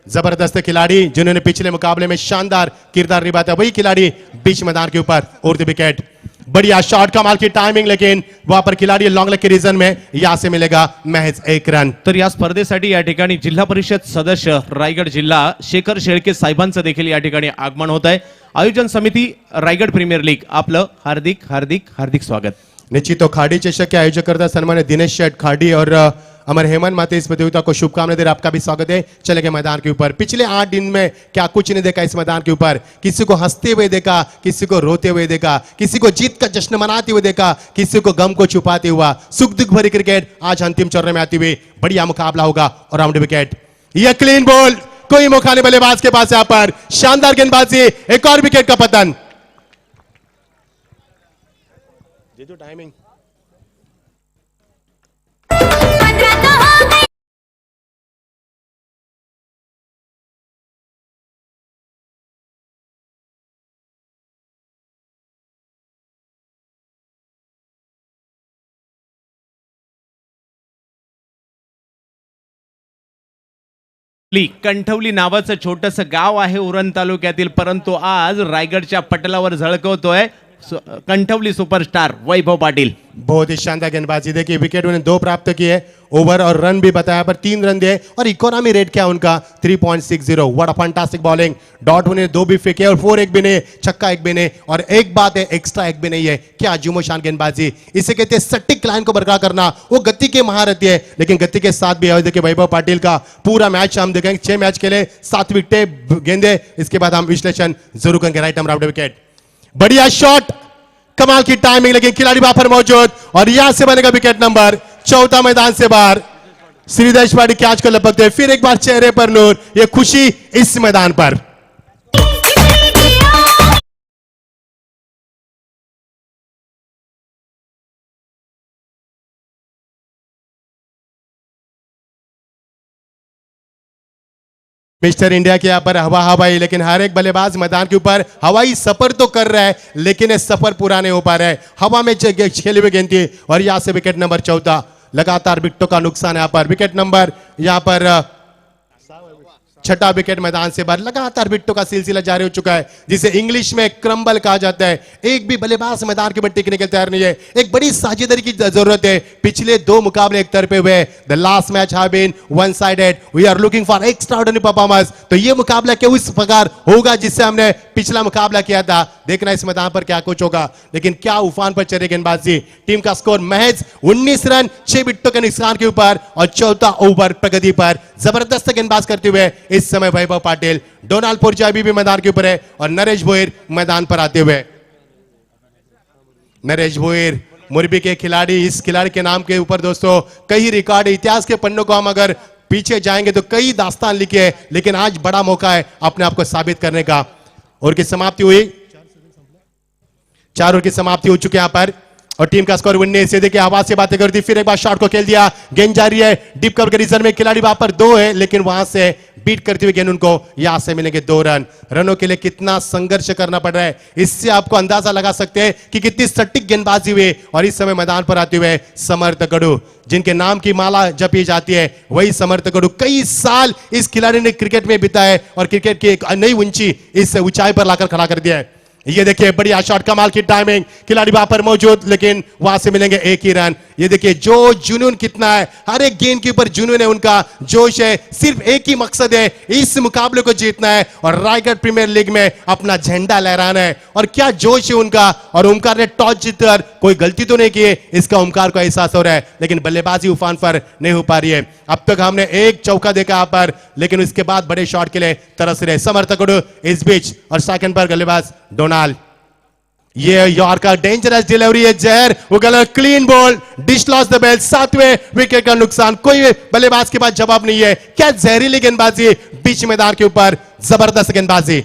जबरदस्त खिलाड़ी जिन्होंने पिछले मुकाबले में शानदार किरदार निभाया, वही खिलाड़ी बीच मैदान के ऊपर. और विकेट, बढ़िया शॉट, कमाल की टाइमिंग, लेकिन वहां पर खिलाड़ी लॉन्ग लेग के रीजन में यहां से मिलेगा महज 1 रन. तर या स्पर्धेसाठी या ठिकाणी जिल्हा परिषद सदस्य रायगड जिल्हा शेखर शेळके साहेबांचं देखील या ठिकाणी आगमन होत आहे. आयोजन समिती रायगड प्रीमियर लीग, आपलं हार्दिक हार्दिक हार्दिक स्वागत. निश्चित तो खाड़ी चषक के आयोजक करता सन्मान्य दिनेश शेठ खाड़ी और अमर हेमंत माते इस प्रतियोगिता को शुभकामनाएं दे रहे. आपका भी स्वागत है. चले गए मैदान के ऊपर. पिछले 8 दिन में क्या कुछ नहीं देखा इस मैदान के ऊपर. किसी को हंसते हुए देखा, किसी को रोते हुए देखा, किसी को जीत का जश्न मनाते हुए देखा, किसी को गम को छुपाते हुआ. सुख दुख भरी क्रिकेट आज अंतिम चरण में आती हुई. बढ़िया मुकाबला होगा और राउंड विकेट. यह क्लीन बॉल, कोई मौका नहीं बल्लेबाज के पास. यहाँ पर शानदार गेंदबाजी, एक और विकेट का पतन. टाइमिंग कंठवली नावाचं छोटंसं गाव आहे उरण तालुक्यातील, परंतु आज रायगडच्या पटलावर झळकवतोय कंठवली सुपरस्टार वैभव पाटील. बहुत ही शानदार गेंदबाजी. देखिए विकेट उन्होंने 2 प्राप्त किए, ओवर और रन भी बताया, पर 3 रन दिए और इकोनॉमी रेट क्या उनका 3.60. What a fantastic bowling. Dot उन्होंने 2 भी फेंके और 4 एक भी नहीं, छक्का एक भी नहीं, और एक बात है एक्स्ट्रा एक भी नहीं है. क्या जुमोशान गेंदबाजी. इसे कहते हैं सटीक लाइन को बरकरार करना. वो गति के महारथी है, लेकिन गति के साथ भी देखिए वैभव पाटिल का पूरा मैच हम देखेंगे. 6 मैच खेले, 7 विकेटें गेंदे. इसके बाद हम विश्लेषण जरूर करेंगे. राइट आर्म विकेट, बढ़िया शॉट, कमाल की टाइमिंग, लेकिन खिलाड़ी वहां पर मौजूद और यहां से बनेगा विकेट नंबर 14 मैदान से बाहर. श्रीदेश पाटिल कैच को लपकते हैं, फिर एक बार चेहरे पर नूर, ये खुशी इस मैदान पर. मिस्टर इंडिया के यहाँ पर हवाई, लेकिन हर एक बल्लेबाज मैदान के ऊपर हवाई सफर तो कर रहा है, लेकिन ये सफर पूरा नहीं हो पा रहा है. हवा में खेले हुए गेंद थी और यहां से विकेट नंबर 14. लगातार विकेटों का नुकसान यहां पर. विकेट नंबर यहां पर 6ठा विकेट मैदान से बाहर. लगातार विकेटों का सिलसिला जारी हो चुका है, जिसे इंग्लिश में क्रम्बल कहा जाता है. एक भी बल्लेबाज मैदान के ऊपर टिकने के लिए तैयार नहीं है. एक बड़ी साझेदारी की जरूरत है. पिछले 2 मुकाबले एक तरफे हुए. The last match have been one sided. We are looking for extraordinary performance. तो ये मुकाबला क्या उस प्रकार होगा जिससे हमने पिछला मुकाबला किया था. देखना इस मैदान पर क्या कुछ होगा, लेकिन क्या उफान पर चले गेंदबाजी. टीम का स्कोर महज 19 रन 6 विकेटों के नुकसान के ऊपर और 14 ओवर प्रगति पर. जबरदस्त गेंदबाज करते हुए इस समय वैभव पाटिल. डोनाल्ड पुरजाई भी मैदान के ऊपर है और नरेश भोईर मैदान पर आते हुए. नरेश भोईर मुरबी के खिलाड़ी. इस खिलाड़ी के नाम के ऊपर दोस्तों कई रिकॉर्ड, इतिहास के पन्नों को हम अगर पीछे जाएंगे तो कई दास्तान लिखे हैं, लेकिन आज बड़ा मौका है अपने आप को साबित करने का. और की समाप्ति हुई, 4 ओवर की समाप्ति हो चुकी है यहां पर और टीम का स्कोर 19. से देखिए आवाज से बातें करती, फिर एक बार शॉट को खेल दिया. गेंद जारी है, डीप कवर के रीजन में खिलाड़ी वहां पर 2 है, लेकिन वहां से बीट करते हुए गेंद उनको यहां से मिलेंगे 2 रन. रनों के लिए कितना संघर्ष करना पड़ रहा है, इससे आपको अंदाजा लगा सकते हैं कि कितनी सटीक गेंदबाजी हुई. और इस समय मैदान पर आते हुए समर्थ गढ़ू, जिनके नाम की माला जपी जाती है, वही समर्थ गढ़ू. कई साल इस खिलाड़ी ने क्रिकेट में बिताए और क्रिकेट की एक नई ऊंची इस ऊंचाई पर लाकर खड़ा कर दिया है. ये देखिए बढ़िया शॉट, कमाल की टाइमिंग, खिलाड़ी वहां पर मौजूद, लेकिन वहां से मिलेंगे 1 ही रन. ये देखिए जो जुनून कितना है, हर एक गेंद के ऊपर जुनून है उनका, जोश है. सिर्फ एक ही मकसद है, इस मुकाबले को जीतना है और रायगढ़ प्रीमियर लीग में अपना झंडा लहराना है. और क्या जोश है उनका. और ओमकार ने टॉस जीतकर कोई गलती तो नहीं की है, इसका ओमकार को एहसास हो रहा है, लेकिन बल्लेबाजी उफान पर नहीं हो पा रही है. अब तक हमने एक चौका देखा यहां पर, लेकिन उसके बाद बड़े शॉट के लिए तरस रहे समर्थक इस बीच. और सेकंड पर बल्लेबाज डोनाल्ड. ये यॉर्कर डेंजरस डिलीवरी है, जहर वो गलत, clean ball, dislodge the bail. 7वें विकेट का नुकसान. कोई बल्लेबाज के पास जवाब नहीं है. क्या जहरीली गेंदबाजी बीच मैदान के ऊपर, जबरदस्त गेंदबाजी.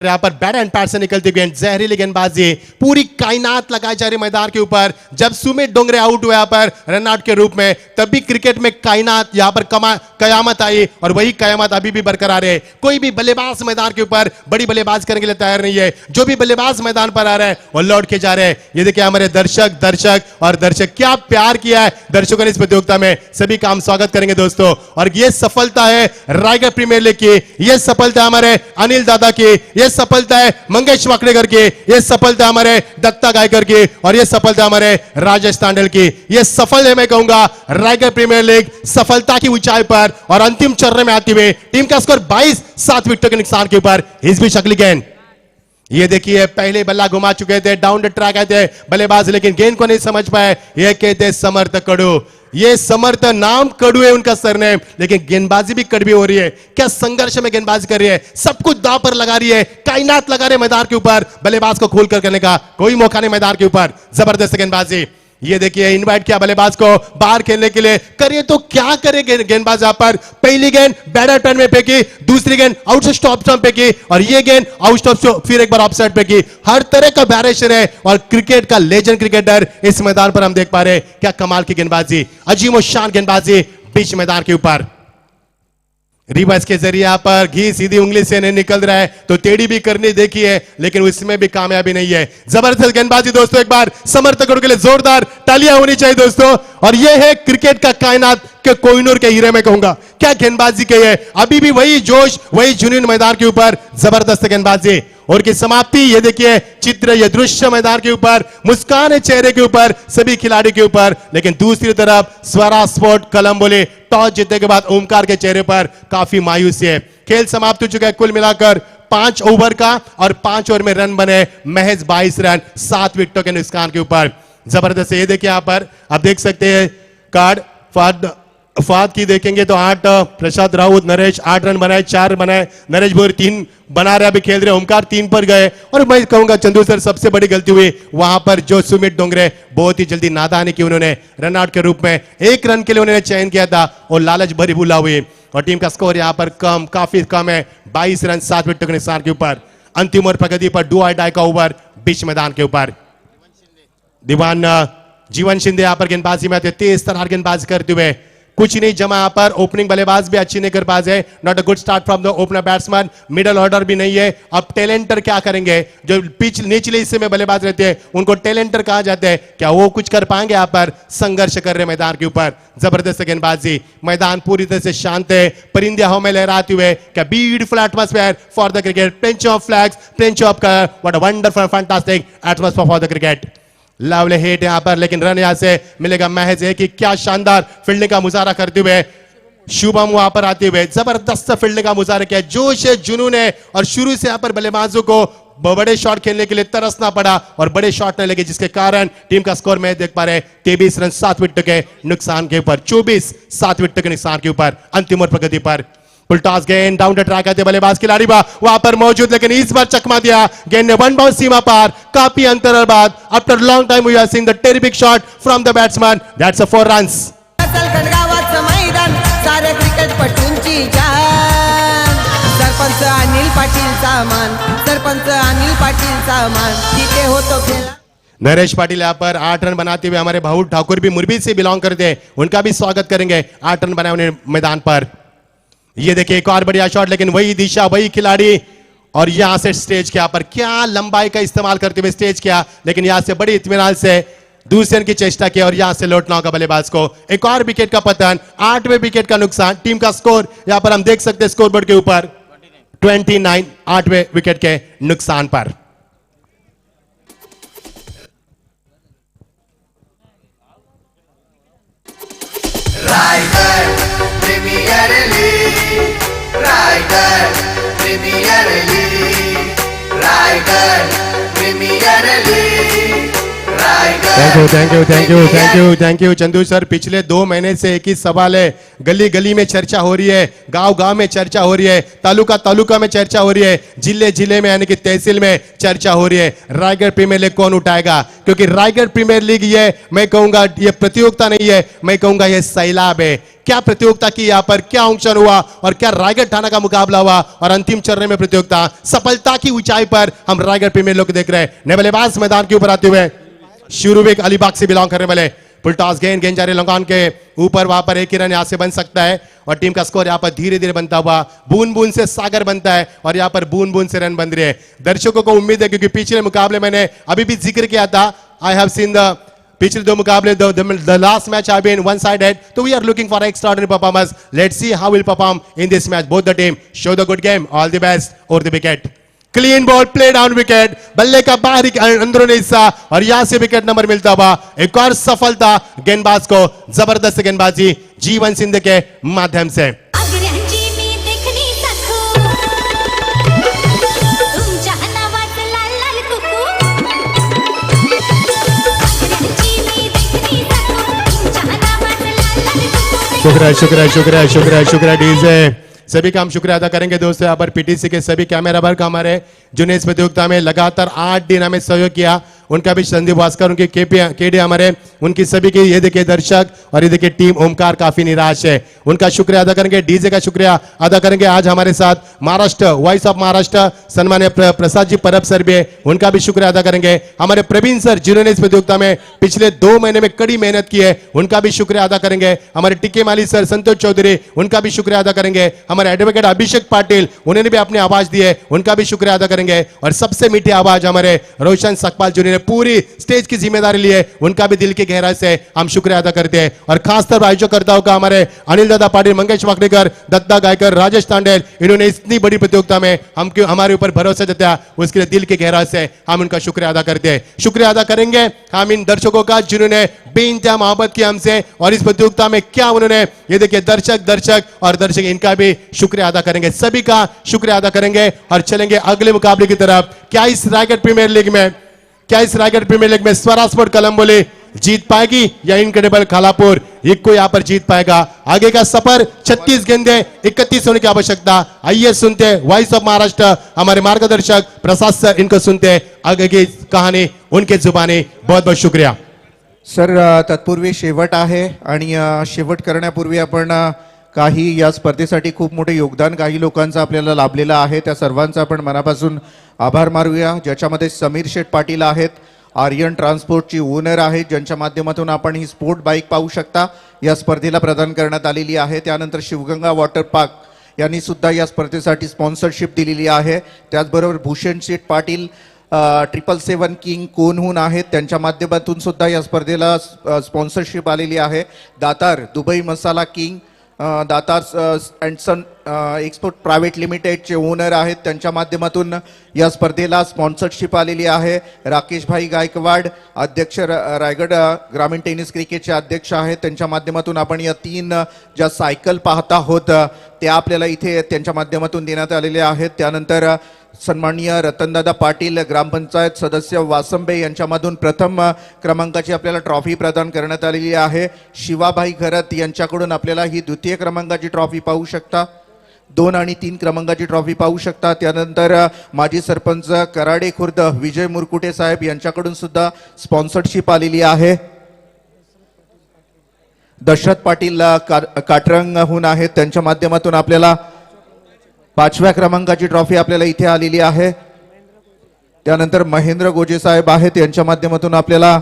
यहाँ पर बैट एंड पैड से निकलती गेंद, जहरीली गेंदबाजी, पूरी कायनात लगाई जा रही मैदान के ऊपर. जब सुमित डोंगरे आउट हुए यहाँ पर रन आउट के रूप में, तभी क्रिकेट में कायनात यहाँ पर कयामत आई और वही कयामत अभी भी बरकरार है. कोई भी बल्लेबाज मैदान के ऊपर बड़ी बल्लेबाज करने के लिए तैयार नहीं है. जो भी बल्लेबाज मैदान पर आ रहे हैं वो लौट के जा रहे हैं. ये देखिए हमारे दर्शक क्या प्यार किया है दर्शकों ने इस प्रतियोगिता में. सभी का हम स्वागत करेंगे दोस्तों. और ये सफलता है रायगढ़ प्रीमियर लीग की, ये सफलता हमारे अनिल दादा की, ये सफलता है मंगेश वाकड़ेकर की, ये सफलता हमारे दत्ता गायकर की और ये सफलता हमारे राजेश तांडल की. ये सफल है, मैं कहूंगा, रायगढ़ प्रीमियर लीग सफलता की ऊंचाई पर और अंतिम चरण में आती हुई. टीम का स्कोर 22, 7 विकेटों के नुकसान के ऊपर. इस भी शक्ली गेंद, ये देखिए पहले बल्ला घुमा चुके थे, डाउन द ट्रैक आए थे बल्लेबाज, लेकिन गेंद को नहीं समझ पाए. ये कहते समर्थ कड़ू. ये समर्थ नाम कड़ू है उनका सरनेम, लेकिन गेंदबाजी भी कड़वी हो रही है. क्या संघर्ष में गेंदबाजी कर रही है, सब कुछ दांव पर लगा रही है, कायनात लगा रहे मैदान के ऊपर. बल्लेबाज को खोल कर करने का कोई मौका नहीं मैदान के ऊपर. जबरदस्त गेंदबाजी. ये देखिए इनवाइट किया बल्लेबाज को बाहर खेलने के लिए. करिए तो क्या करे गेंदबाज यहां पर. पहली गेंद बैटर टर्न में फेंकी, दूसरी गेंद आउट से स्टॉप स्टंप पे की और ये गेंद आउट स्टॉप फिर एक बार ऑफसाइड पे की. हर तरह का बैरियर है और क्रिकेट का लेजेंड क्रिकेटर इस मैदान पर हम देख पा रहे हैं. क्या कमाल की गेंदबाजी, अजीम और शान गेंदबाजी बीच मैदान के ऊपर. रिवर्स के जरिए यहाँ पर घी सीधी उंगली से नहीं निकल रहा है, तो टेढ़ी भी करनी देखी है, लेकिन उसमें भी कामयाबी नहीं है। जबरदस्त गेंदबाजी दोस्तों, एक बार समर्थकों के लिए जोरदार तालियां होनी चाहिए दोस्तों। और ये है क्रिकेट का कायनात के कोहिनूर के हीरे में कहूंगा, क्या गेंदबाजी की है, अभी भी वही जोश वही जुनून मैदान के ऊपर, जबरदस्त गेंदबाजी। और की समाप्ति ये देखिए, चित्र ये दृश्य मैदान के ऊपर, मुस्कान है चेहरे के ऊपर सभी खिलाड़ी के ऊपर। लेकिन दूसरी तरफ स्वरा स्पोर्ट कलम्बोली टॉस जीतने के बाद ओमकार के चेहरे पर काफी मायूसी है। खेल समाप्त हो चुका है, कुल मिलाकर 5 ओवर का, और 5 ओवर में रन बने महज 22 रन 7 विकेटों के नुकसान के ऊपर। जबरदस्त ये देखिए, यहां पर आप देख सकते हैं कार्ड फाद की देखेंगे तो 8, प्रसाद राउत नरेश 8 रन बनाए, 4 बनाए, नरेश भोर 3 बना रहे, अभी खेल रहे, ओमकार 3 पर गए। और मैं कहूंगा चंदू सर सबसे बड़ी गलती हुई वहां पर, जो सुमित डोंगरे बहुत ही जल्दी नादानी की, उन्होंने रन आउट के रूप में 1 रन के लिए उन्होंने चयन किया था और लालच भरी भूला हुई, और टीम का स्कोर यहां पर काफी कम है, 22 रन 7 विकेटों के नुकसान के ऊपर। अंतिम और प्रगति पर डू और डाई का ओवर बीच मैदान के ऊपर। दीवान जीवन शिंदे यहां पर गेंदबाजी में आते, तेज तरार गेंदबाजी करते हुए, कुछ नहीं जमा यहां पर। ओपनिंग बल्लेबाज भी अच्छी नहीं कर पास है, not a good start from the opener batsman, middle order भी नहीं है। अब टेलेंटर क्या करेंगे, जो पिच निचले हिस्से में बल्लेबाज रहते हैं उनको टेलेंटर कहा जाता है, क्या वो कुछ कर पाएंगे। यहां पर संघर्ष कर रहे मैदान के ऊपर, जबरदस्त गेंदबाजी, मैदान पूरी तरह से शांत है, परिंदे हवा में लहराते हुए, क्या beautiful atmosphere for the cricket, plenty of flags, plenty of colour, what a wonderful fantastic atmosphere for the cricket. Lovely hit यहां पर, लेकिन रन यहां से मिलेगा महज है कि क्या शानदार फील्डिंग का मुजाहरा करते हुए शुभम वहां पर आते हुए, जबरदस्त फील्डिंग का मुजाहरा किया, जोश है जुनून है। और शुरू से यहां पर बल्लेबाजों को बड़े शॉट खेलने के लिए तरसना पड़ा और बड़े शॉट नहीं लगे, जिसके कारण टीम का स्कोर में देख पा रहे 23 रन 7 विकेट के नुकसान के ऊपर, 24 7 विकेट के नुकसान के ऊपर। अंतिम और प्रगति पर फुल टॉस गेंद डाउन द ट्रैक आते बल्लेबाज खिलाड़ी वहां पर मौजूद, लेकिन इस बार चकमा दिया, गेंद ने 1 बाउंस सीमा पार, काफी अंतराल बाद after long time we are seeing the terrific shot from the batsman, that's a 4 runs. Achalgad गावाचं मैदान सारे क्रिकेटपटूंची जान, सरपंच अनिल पाटील सामान, सरपंच अनिल पाटील सामान, तिथे होतो खेळ। नरेश पाटिल यहाँ पर 8 रन बनाते हुए, हमारे भाऊ ठाकुर भी मुरबी से बिलोंग करते हैं, उनका भी स्वागत करेंगे 8 रन बनाए उन्हें मैदान पर। ये देखिए एक और बढ़िया शॉट, लेकिन वही दिशा वही खिलाड़ी, और यहां से स्टेज के यहाँ पर क्या लंबाई का इस्तेमाल करते हुए स्टेज किया, लेकिन यहां से बड़ी इत्मीनान से दूसरे की चेष्टा की और यहां से लौटना होगा बल्लेबाज को। एक और विकेट का पतन, 8वें विकेट का नुकसान। टीम का स्कोर यहां पर हम देख सकते हैं स्कोर बोर्ड के ऊपर 29, 8वें विकेट के नुकसान पर। Raigad premier league, Raigad premier league, Raigad premier league, Raigad. Thank you Chandu sir. पिछले 2 महीने से एक ही सवाल है, गली गली में चर्चा हो रही है, गांव गांव में चर्चा हो रही है, तालुका तालुका में चर्चा हो रही है, जिले जिले में यानी कि तहसील में चर्चा हो रही है, रायगढ़ प्रीमियर लीग कौन उठाएगा। क्योंकि रायगढ़ प्रीमियर लीग ये मैं कहूंगा ये प्रतियोगिता नहीं है, मैं कहूंगा ये सैलाब है। क्या प्रतियोगिता की यहाँ पर, क्या ऑक्शन हुआ और क्या रायगढ़ थाना का मुकाबला हुआ, और अंतिम चरण में प्रतियोगिता सफलता की ऊंचाई पर हम रायगढ़ प्रीमियर लीग देख रहे हैं। नए बल्लेबाज मैदान के ऊपर आते हुए शुरूविक अलीबाग से बिलोंग करने वाले, फुल टॉस गेंद जा रही लंगान के ऊपर, वहां पर एक ही रन यहां से बन सकता है, और टीम का स्कोर यहां पर धीरे धीरे बनता हुआ बूंद बूंद से सागर बनता है, और यहां पर बूंद बूंद से रन बन रही है। दर्शकों को उम्मीद है, क्योंकि पिछले मुकाबले मैंने अभी भी जिक्र किया था, आई हैव सीन द पिछले 2 मुकाबले, the last match have been one sided, तो we are looking for extraordinary performance. Let's see how will perform in this match, both the team show the good game, all the best. और the wicket clean ball, play down wicket, बल्ले का बाहरी अंदरूनी हिस्सा, और यहां से wicket number मिलता हुआ एक और सफलता गेंदबाज को, जबरदस्त गेंदबाजी जीवन सिंध के माध्यम से। आगऱ्यांची मी देखणी साखू, तुमच्या नावाचं लाल लाल कुकू, आगऱ्यांची मी देखणी साखू, तुमच्या नावाचं लाल लाल कुकू। शुक्रिया डीजे, सभी का हम शुक्रिया अदा करेंगे दोस्तों। यहाँ पर पीटीसी के सभी कैमरा वर्क हमारे जिन्हें इस प्रतियोगिता में लगातार 8 दिन हमें सहयोग किया, उनका भी संदीप भास्कर, उनके केडी हमारे, उनकी सभी की ये देखिए दर्शक और ये देखिए टीम ओमकार काफी निराश है, उनका शुक्रिया अदा करेंगे, डीजे का शुक्रिया अदा करेंगे। आज हमारे साथ महाराष्ट्र वॉइस ऑफ महाराष्ट्र सम्मान्य प्रसाद जी परब सर भी है, उनका भी शुक्रिया अदा करेंगे। हमारे प्रवीण सर जिन्होंने इस प्रतियोगिता में पिछले 2 महीने में कड़ी मेहनत की है, उनका भी शुक्रिया अदा करेंगे। हमारे टिके माली सर, संतोष चौधरी, उनका भी शुक्रिया अदा करेंगे। हमारे एडवोकेट अभिषेक पाटिल, उन्होंने भी अपनी आवाज दी है, उनका भी शुक्रिया अदा करेंगे। और सबसे मीठी आवाज हमारे रोशन सकपाल जिन्होंने पूरी स्टेज की जिम्मेदारी ली है, उनका भी दिल की गहराई से हम शुक्रिया अदा करते हैं। और खासतौर पर आयोजकर्ताओं का हमारे अनिल दादा पाटिल, मंगेश वाकडेकर, दत्ता गायकर, राजेश तांडेल, इन्होंने इतनी बड़ी प्रतियोगिता में हमारे ऊपर भरोसा जताया, उसके लिए दिल की गहराई से हम उनका शुक्रिया अदा करते हैं। शुक्रिया अदा करेंगे हम इन दर्शकों का जिन्होंने बेइंतहा मोहब्बत की हमसे, और इस प्रतियोगिता में क्या उन्होंने, ये देखिए दर्शक और दर्शक, इनका भी शुक्रिया अदा करेंगे, सभी का शुक्रिया अदा करेंगे। और चलेंगे अगले मुकाबले की तरफ। क्या इस रायगढ़ प्रीमियर लीग में स्वरा स्पोर्ट कलंबोली जीत पाएगी या इनक्रेडिबल खालापुर इक्को यहाँ पर जीत पाएगा? आगे का सफर 36 गेंदे 31 होने की आवश्यकता। आइए सुनते वॉइस ऑफ महाराष्ट्र, हमारे मार्गदर्शक प्रसाद सर, इनको सुनते आगे की कहानी उनके जुबानी। बहुत बहुत शुक्रिया सर. तत्पूर्वी शेवट आहे आणि शेवट करण्यापूर्वी आपण काही या स्पर्धेसाठी खूप मोठे योगदान काही लोकांचं आपल्याला लाभलेलं आहे, त्या सर्वांचा आपण मनापासून आभार मानूया. ज्याच्यामध्ये समीर शेठ पाटील आहेत, आर्यन ट्रान्सपोर्टची ओनर आहेत, ज्यांच्या माध्यमातून आपण ही स्पोर्ट बाईक पाहू शकता या स्पर्धेला प्रदान करण्यात आलेली आहे. त्यानंतर शिवगंगा वॉटर पार्क यांनी सुद्धा या स्पर्धेसाठी स्पॉन्सरशिप दिलेली आहे. त्याचबरोबर भूषण शेठ पाटील 777 किंग कोनहून आहेत, त्यांच्या माध्यमातून सुद्धा या स्पर्धेला स्पॉन्सरशिप आलेली आहे. Datar Dubai masala king, Datar and son export private लिमिटेडचे ओनर आहेत, त्यांच्या माध्यमातून या स्पर्धेला स्पॉन्सरशिप आलेली आहे. राकेशभाई गायकवाड अध्यक्ष रायगड ग्रामीण टेनिस क्रिकेटचे अध्यक्ष आहेत, त्यांच्या माध्यमातून आपण या 3 ज्या सायकल पाहत आहोत त्या आपल्याला इथे त्यांच्या माध्यमातून देण्यात आलेल्या आहेत. त्यानंतर सन्माननीय रतनदादा पाटील ग्रामपंचायत सदस्य वासंबे यांच्यामधून प्रथम क्रमांकाची आपल्याला ट्रॉफी प्रदान करण्यात आलेली आहे. शिवाभाई घरत यांच्याकडून आपल्याला ही द्वितीय क्रमांकाची ट्रॉफी पाहू शकता, 2 आणि 3 क्रमांकाची ट्रॉफी पाहू शकता. त्यानंतर माजी सरपंच कराडे खुर्द विजय मुरकुटे साहेब यांच्याकडून सुद्धा स्पॉन्सरशिप आलेली आहे. दशरथ पाटील काटरंगहून आहेत, त्यांच्या माध्यमातून आपल्याला 5व्या क्रमांकाची ट्रॉफी आपल्याला इथे आलेली आहे. त्यानंतर महेंद्र गोजे साहेब आहेत, यांच्या माध्यमातून आपल्याला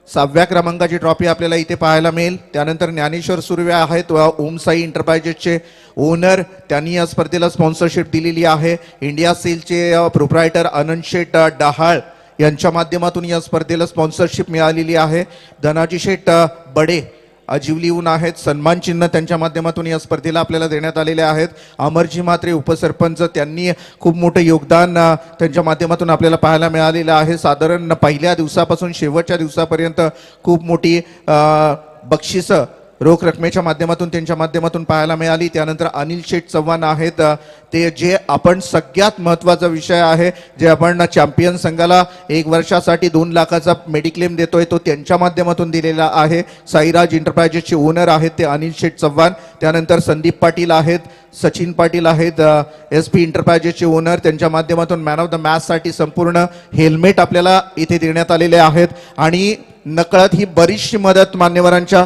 6व्या क्रमांकाची ट्रॉफी आपल्याला इथे पाहायला मिळेल. त्यानंतर ज्ञानेश्वर सुर्वे आहेत, ओमसाई एंटरप्राइजेसचे ओनर, त्यांनी या स्पर्धेला स्पॉन्सरशिप दिलेली आहे. इंडिया सेलचे प्रोप्रायटर अनंत शेठ डहाळ यांच्या माध्यमातून या स्पर्धेला स्पॉन्सरशिप मिळालेली आहे. धनाजी शेठ बडे अजिवलीहून आहेत, सन्मान चिन्ह त्यांच्या माध्यमातून या स्पर्धेला आपल्याला देण्यात आलेले आहेत. अमरजी म्हात्रे उपसरपंच, त्यांनी खूप मोठे योगदान त्यांच्या माध्यमातून आपल्याला पाहायला मिळालेलं आहे. साधारण पहिल्या दिवसापासून शेवटच्या दिवसापर्यंत खूप मोठी बक्षिसं रोख रकमेच्या माध्यमातून त्यांच्या माध्यमातून पाहायला मिळाली. त्यानंतर अनिल शेठ चव्हाण आहेत, ते जे आपण सगळ्यात महत्त्वाचा विषय आहे, जे आपण चॅम्पियन संघाला 1 वर्षासाठी 2 लाखाचा मेडिक्लेम देतोय, तो त्यांच्या माध्यमातून दिलेला आहे. साईराज एंटरप्राइजेसचे ओनर आहेत ते अनिल शेठ चव्हाण. त्यानंतर संदीप पाटील आहेत, सचिन पाटील आहेत, SP एंटरप्राइजेसचे ओनर, त्यांच्या माध्यमातून मॅन ऑफ द मॅचसाठी संपूर्ण हेल्मेट आपल्याला इथे देण्यात आलेले आहेत. आणि नकळत ही बरीचशी मदत मान्यवरांच्या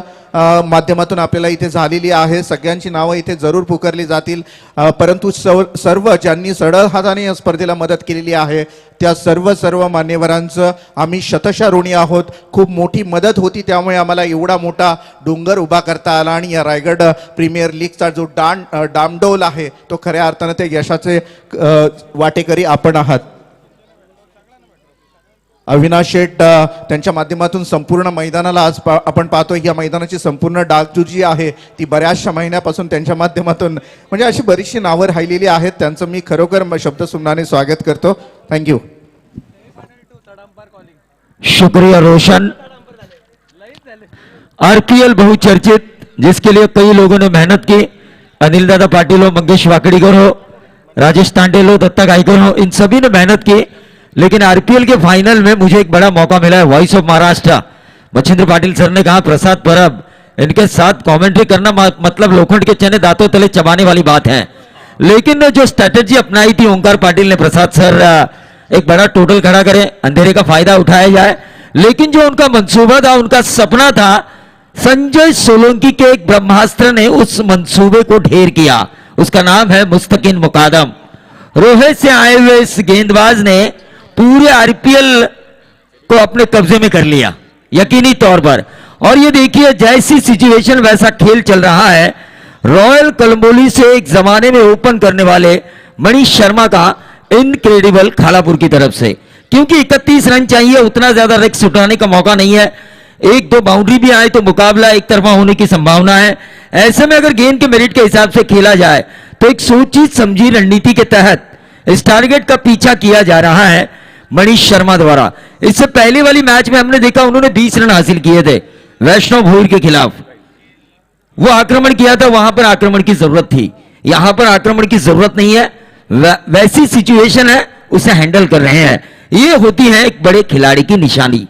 माध्यमातून आपल्याला इथे झालेली आहे. सगळ्यांची नावं इथे जरूर पुकारली जातील, परंतु सर्व ज्यांनी सरळ हाताने या स्पर्धेला मदत केलेली आहे त्या सर्व मान्यवरांचं आम्ही शतशः ऋणी आहोत. खूप मोठी मदत होती, त्यामुळे आम्हाला एवढा मोठा डोंगर उभा करता आला. आणि या रायगड प्रीमियर लीगचा जो डामडौल आहे तो खऱ्या अर्थाने ते यशाचे वाटेकरी आपण आहात. अविनाश शेठ त्यांच्या माध्यमातून संपूर्ण मैदानाला आज आपण पाहतोय, या मैदानाची संपूर्ण डागडुजी जी आहे ती बऱ्याचशा महिन्यापासून त्यांच्या माध्यमातून, म्हणजे अशी बरीचशी नावं राहिलेली आहेत, त्यांचं मी खरोखर शब्दसुमनाने स्वागत करतो. थँक्यू. शुक्रिया रोशन. RPL बहुचर्चित, जिसके लिए कई लोगों ने मेहनत की, अनिल दादा पाटिल हो, मंगेश वाकड़ीकर हो, राजेश तांडेल हो, दत्ता गायकर हो, इन सभी ने मेहनत की. लेकिन RPL के फाइनल में मुझे एक बड़ा मौका मिला है. Voice of Maharashtra Machhindra Patil sir ने कहा प्रसाद परब इनके साथ कमेंट्री करना मतलब लोखंड के चने दांतों तले चबाने वाली बात है. लेकिन जो स्ट्रेटेजी अपनाई थी ओंकार पाटिल ने, प्रसाद सर एक बड़ा टोटल खड़ा करें, अंधेरे का फायदा उठाया जाए। लेकिन जो उनका मंसूबा था, उनका सपना था, संजय सोलंकी के एक ब्रह्मास्त्र ने उस मंसूबे को ढेर किया। उसका नाम है मुस्तकिन मुकादम। रोहित से आए हुए इस गेंदबाज ने पूरे आरपीएल को अपने कब्जे में कर लिया यकीनी तौर पर। और ये देखिए, जैसी सिचुएशन वैसा खेल चल रहा है। रॉयल कोलंबोली से एक जमाने में ओपन करने वाले मनीष शर्मा का इनक्रेडिबल खालापुर की तरफ से, क्योंकि 31 रन चाहिए, उतना ज्यादा रिस्क उठाने का मौका नहीं है। एक दो बाउंड्री भी आए तो मुकाबला एक तरफा होने की संभावना है। ऐसे में अगर गेंद के मेरिट के हिसाब से खेला जाए तो एक सोची समझी रणनीति के तहत इस टारगेट का पीछा किया जा रहा है मनीष शर्मा द्वारा। इससे पहले वाली मैच में हमने देखा उन्होंने 20 रन हासिल किए थे वैष्णव भोईर के खिलाफ। वो आक्रमण किया था, वहां पर आक्रमण की जरूरत थी, यहां पर आक्रमण की जरूरत नहीं है। वैसी सिचुएशन है, उसे हैंडल कर रहे हैं। ये होती है एक बड़े खिलाड़ी की निशानी।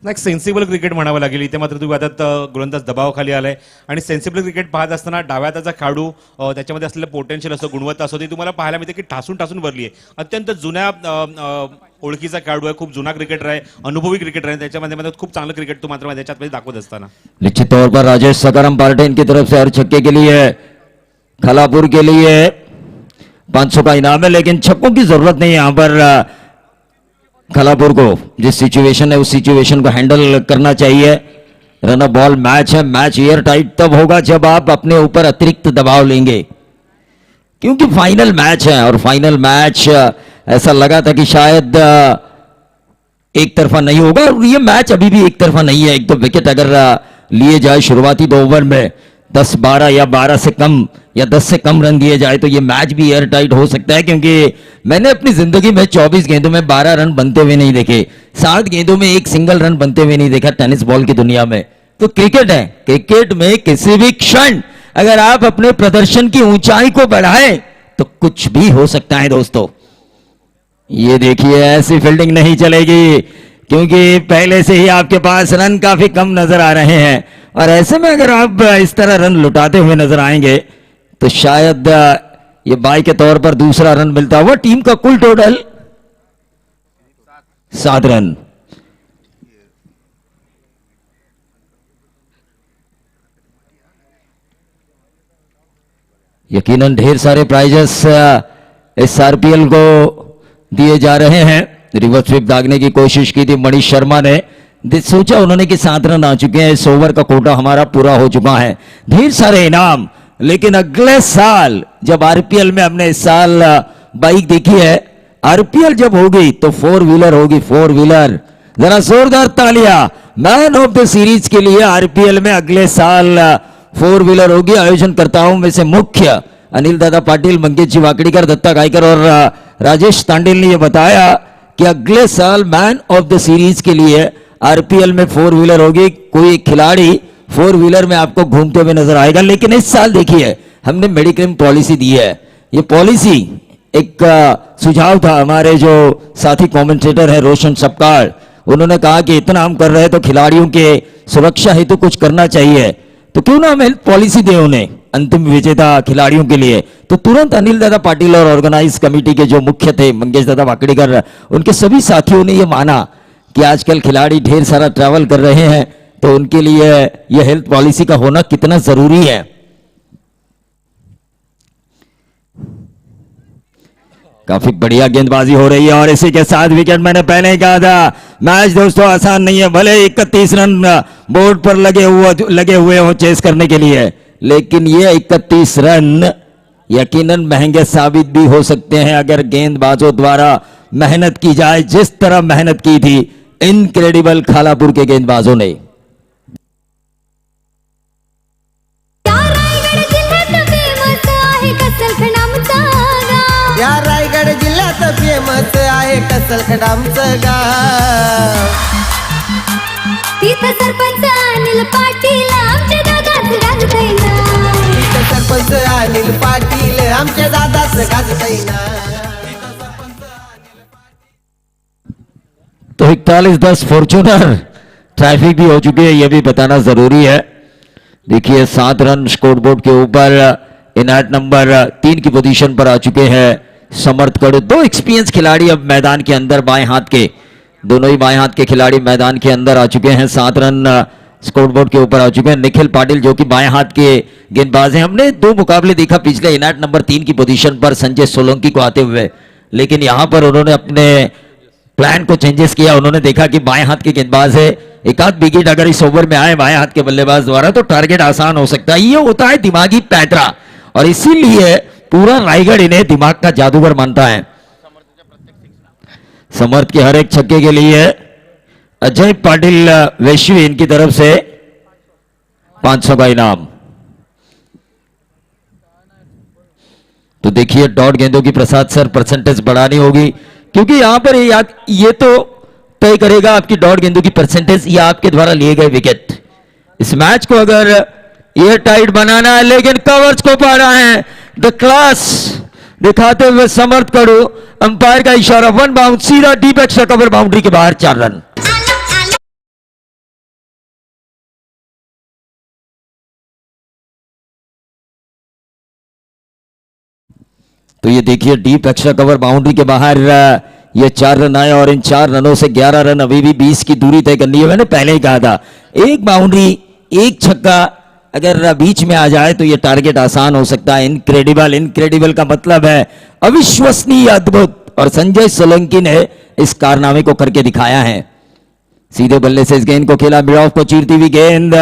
एक सेन्सिबल क्रिकेट म्हणावं लागेल इथे, मात्र तुम्ही आता गोलंदाज दबावाखाली आलाय आणि सेन्सिबल क्रिकेट पाहत असताना डाव्या हाताचा खेळाडू त्याच्यामध्ये असलेलं पोटेन्शियल असं, गुणवत्ता असो, ती तुम्हाला पाहायला मिळते की ठासून ठासून भरली आहे। अत्यंत जुन्या ओळखीचा खेळाडू आहे, खूप जुना क्रिकेटर आहे, अनुभवी क्रिकेटर आहे, त्याच्यामध्ये खूप चांगलं क्रिकेट तो मात्र त्याच्यात दाखवत असताना निश्चित तौर पर राजेश सकाराम पार्टे इनकी तरफ से हर छक्के के लिए खालापुर के लिए 500 का इनाम है, लेकिन छक्कों की जरूरत नहीं है यहां पर। खालापुर को जिस सिचुएशन है उस सिचुएशन को हैंडल करना चाहिए। रन अ बॉल मैच है, मैच एयर टाइट तब होगा जब आप अपने ऊपर अतिरिक्त दबाव लेंगे, क्योंकि फाइनल मैच है। और फाइनल मैच ऐसा लगा था कि शायद एक तरफा नहीं होगा, और ये मैच अभी भी एक तरफा नहीं है। एक दो विकेट अगर लिए जाए शुरुआती 2 ओवर में 10-12 या 12 से कम या 10 से कम रन दिए जाए तो ये मैच भी एयर टाइट हो सकता है, क्योंकि मैंने अपनी जिंदगी में 24 गेंदों में 12 रन बनते हुए नहीं देखे, 7 गेंदों में एक सिंगल रन बनते हुए नहीं देखा टेनिस बॉल की दुनिया में। तो क्रिकेट है, क्रिकेट में किसी भी क्षण अगर आप अपने प्रदर्शन की ऊंचाई को बढ़ाएं तो कुछ भी हो सकता है दोस्तों। ये देखिए, ऐसी फील्डिंग नहीं चलेगी, क्योंकि पहले से ही आपके पास रन काफी कम नजर आ रहे हैं, और ऐसे में अगर आप इस तरह रन लुटाते हुए नजर आएंगे तो शायद ये बाई के तौर पर दूसरा रन मिलता हुआ। टीम का कुल टोटल 7 रन। यकीनन ढेर सारे प्राइजेस इस आरपीएल को दिए जा रहे हैं। रिवर्स स्वीप दागने की कोशिश की थी मनीष शर्मा ने, सोचा उन्होंने कि 7 रन आ चुके हैं, इस ओवर का कोटा हमारा पूरा हो चुका है, ढेर सारे इनाम। लेकिन अगले साल जब आरपीएल में हमने इस साल बाइक देखी है, आरपीएल जब होगी तो 4 व्हीलर होगी, 4 व्हीलर। जरा जोरदार तालियां मैन ऑफ द सीरीज के लिए। आरपीएल में अगले साल 4 व्हीलर होगी। आयोजनकर्ताओं में से मुख्य अनिल दादा पाटिल, मंगेश जी वाकड़ीकर, दत्ता गायकर और राजेश तांडेल ने यह बताया कि अगले साल मैन ऑफ द सीरीज के लिए आरपीएल में 4 व्हीलर होगी। कोई खिलाड़ी 4 व्हीलर में आपको घूमते हुए नजर आएगा। लेकिन इस साल देखिए, हमने मेडिक्लेम पॉलिसी दी है। ये पॉलिसी एक सुझाव था हमारे जो साथी कमेंटेटर है रोशन सपकाल, उन्होंने कहा कि इतना हम कर रहे हैं तो खिलाड़ियों के सुरक्षा हेतु कुछ करना चाहिए, तो क्यों ना हम हेल्थ पॉलिसी दें उन्हें अंतिम विजेता खिलाड़ियों के लिए। तो तुरंत अनिल दादा पाटिल और ऑर्गेनाइज कमेटी के जो मुख्य थे मंगेश दादा वाकड़ीकर, उनके सभी साथियों ने यह माना कि आजकल खिलाड़ी ढेर सारा ट्रैवल कर रहे हैं, तो उनके लिए यह हेल्थ पॉलिसी का होना कितना जरूरी है। काफी बढ़िया गेंदबाजी हो रही है, और इसी के साथ विकेट। मैंने पहले ही कहा था मैच दोस्तों आसान नहीं है, भले 31 रन बोर्ड पर लगे हुए हो चेस करने के लिए, लेकिन ये 31 रन यकीनन महंगे साबित भी हो सकते हैं अगर गेंदबाजों द्वारा मेहनत की जाए, जिस तरह मेहनत की थी इनक्रेडिबल खालापुर के गेंदबाजों ने। या रायगड जिल्ह्यात फेमस आहे कसलखडामचं गाव। तिथं सरपंच अनिल पाटील आमच्या दादाच गाजतैना। तिथं सरपंच अनिल पाटील आमच्या दादाच गाजतैना। तो 41-10 फॉर्च्यूनर ट्रैफिक भी हो चुकी है, यह भी बताना जरूरी है। देखिए 7 रन स्कोरबोर्ड के ऊपर इनायत नंबर 3 की पोजीशन पर आ चुके हैं समर्थ कड़ू। दो एक्सपीरियंस खिलाड़ी अब मैदान के अंदर बाएं हाथ के, दोनों ही बाएं हाथ के खिलाड़ी मैदान के अंदर आ चुके हैं। 7 रन स्कोरबोर्ड के ऊपर आ चुके हैं। निखिल पाटिल जो कि बाएं हाथ के गेंदबाज हैं, हमने 2 मुकाबले देखा पिछले इनाट नंबर 3 की पोजीशन पर संजय सोलंकी को आते हुए, लेकिन यहां पर उन्होंने अपने प्लान को चेंजेस किया। उन्होंने देखा कि बाएं हाथ के गेंदबाज है, एक आध विकेट अगर इस ओवर में आए बाएं हाथ के बल्लेबाज द्वारा तो टारगेट आसान हो सकता है। ये होता है दिमागी पैंतरा, और इसीलिए पूरा रायगढ़ इन्हें दिमाग का जादूगर मानता है। समर्थ के हर एक छक्के के लिए अजय पाटिल वैश्वी इनकी तरफ से 500 का इनाम। तो देखिए डॉट गेंदों की प्रसाद सर परसेंटेज बढ़ानी होगी, क्योंकि यहां पर ये तो तय करेगा आपकी डॉट गेंदों की परसेंटेज या आपके द्वारा लिए गए विकेट। इस मैच को अगर ये टाइट बनाना है, लेकिन कवर्स को पा रहा है द क्लास दिखाते हुए समर्थ कड़ू। अंपायर का इशारा, 1 बाउंड सीधा डीप एक्स्ट्रा कवर बाउंड्री के बाहर 4 रन। तो ये देखिए डीप एक्स्ट्रा कवर बाउंड्री के बाहर ये 4 रन आए, और इन 4 रनों से 11 रन अभी भी 20 की दूरी तय करनी है। मैंने पहले ही कहा था, एक बाउंड्री एक छक्का अगर बीच में आ जाए तो ये टारगेट आसान हो सकता है। इनक्रेडिबल, इनक्रेडिबल का मतलब है अविश्वसनीय, अद्भुत, और संजय सोलंकी ने इस कारनामे को करके दिखाया है। सीधे बल्ले से इस गेंद को खेला, मिड ऑफ को चीरती हुई गेंद,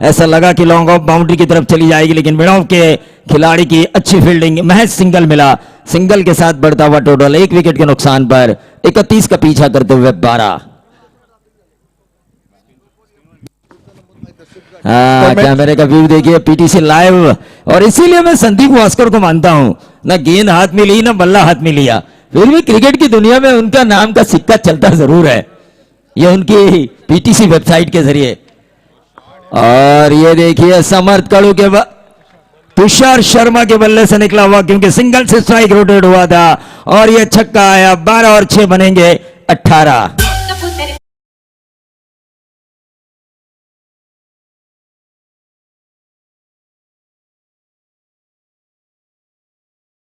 ऐसा लगा कि लॉन्ग ऑफ बाउंड्री की तरफ चली जाएगी, लेकिन मिड ऑफ के खिलाड़ी की अच्छी फील्डिंग, महज सिंगल मिला। सिंगल के साथ बढ़ता हुआ टोटल 1 विकेट के नुकसान पर 31 का पीछा करते हुए 12। कैमरे का व्यू देखिए, पीटीसी लाइव, और इसीलिए मैं संदीप वास्कर को मानता हूं, ना गेंद हाथ में ली ना बल्ला हाथ में लिया, फिर भी क्रिकेट की दुनिया में उनका नाम का सिक्का चलता जरूर है, ये उनकी पीटीसी वेबसाइट के जरिए। और ये देखिए समर्थ कड़ू के तुषार शर्मा के बल्ले से निकला हुआ, क्योंकि सिंगल से स्ट्राइक रोटेट हुआ था, और ये छक्का आया। 12 और 6 बनेंगे 18।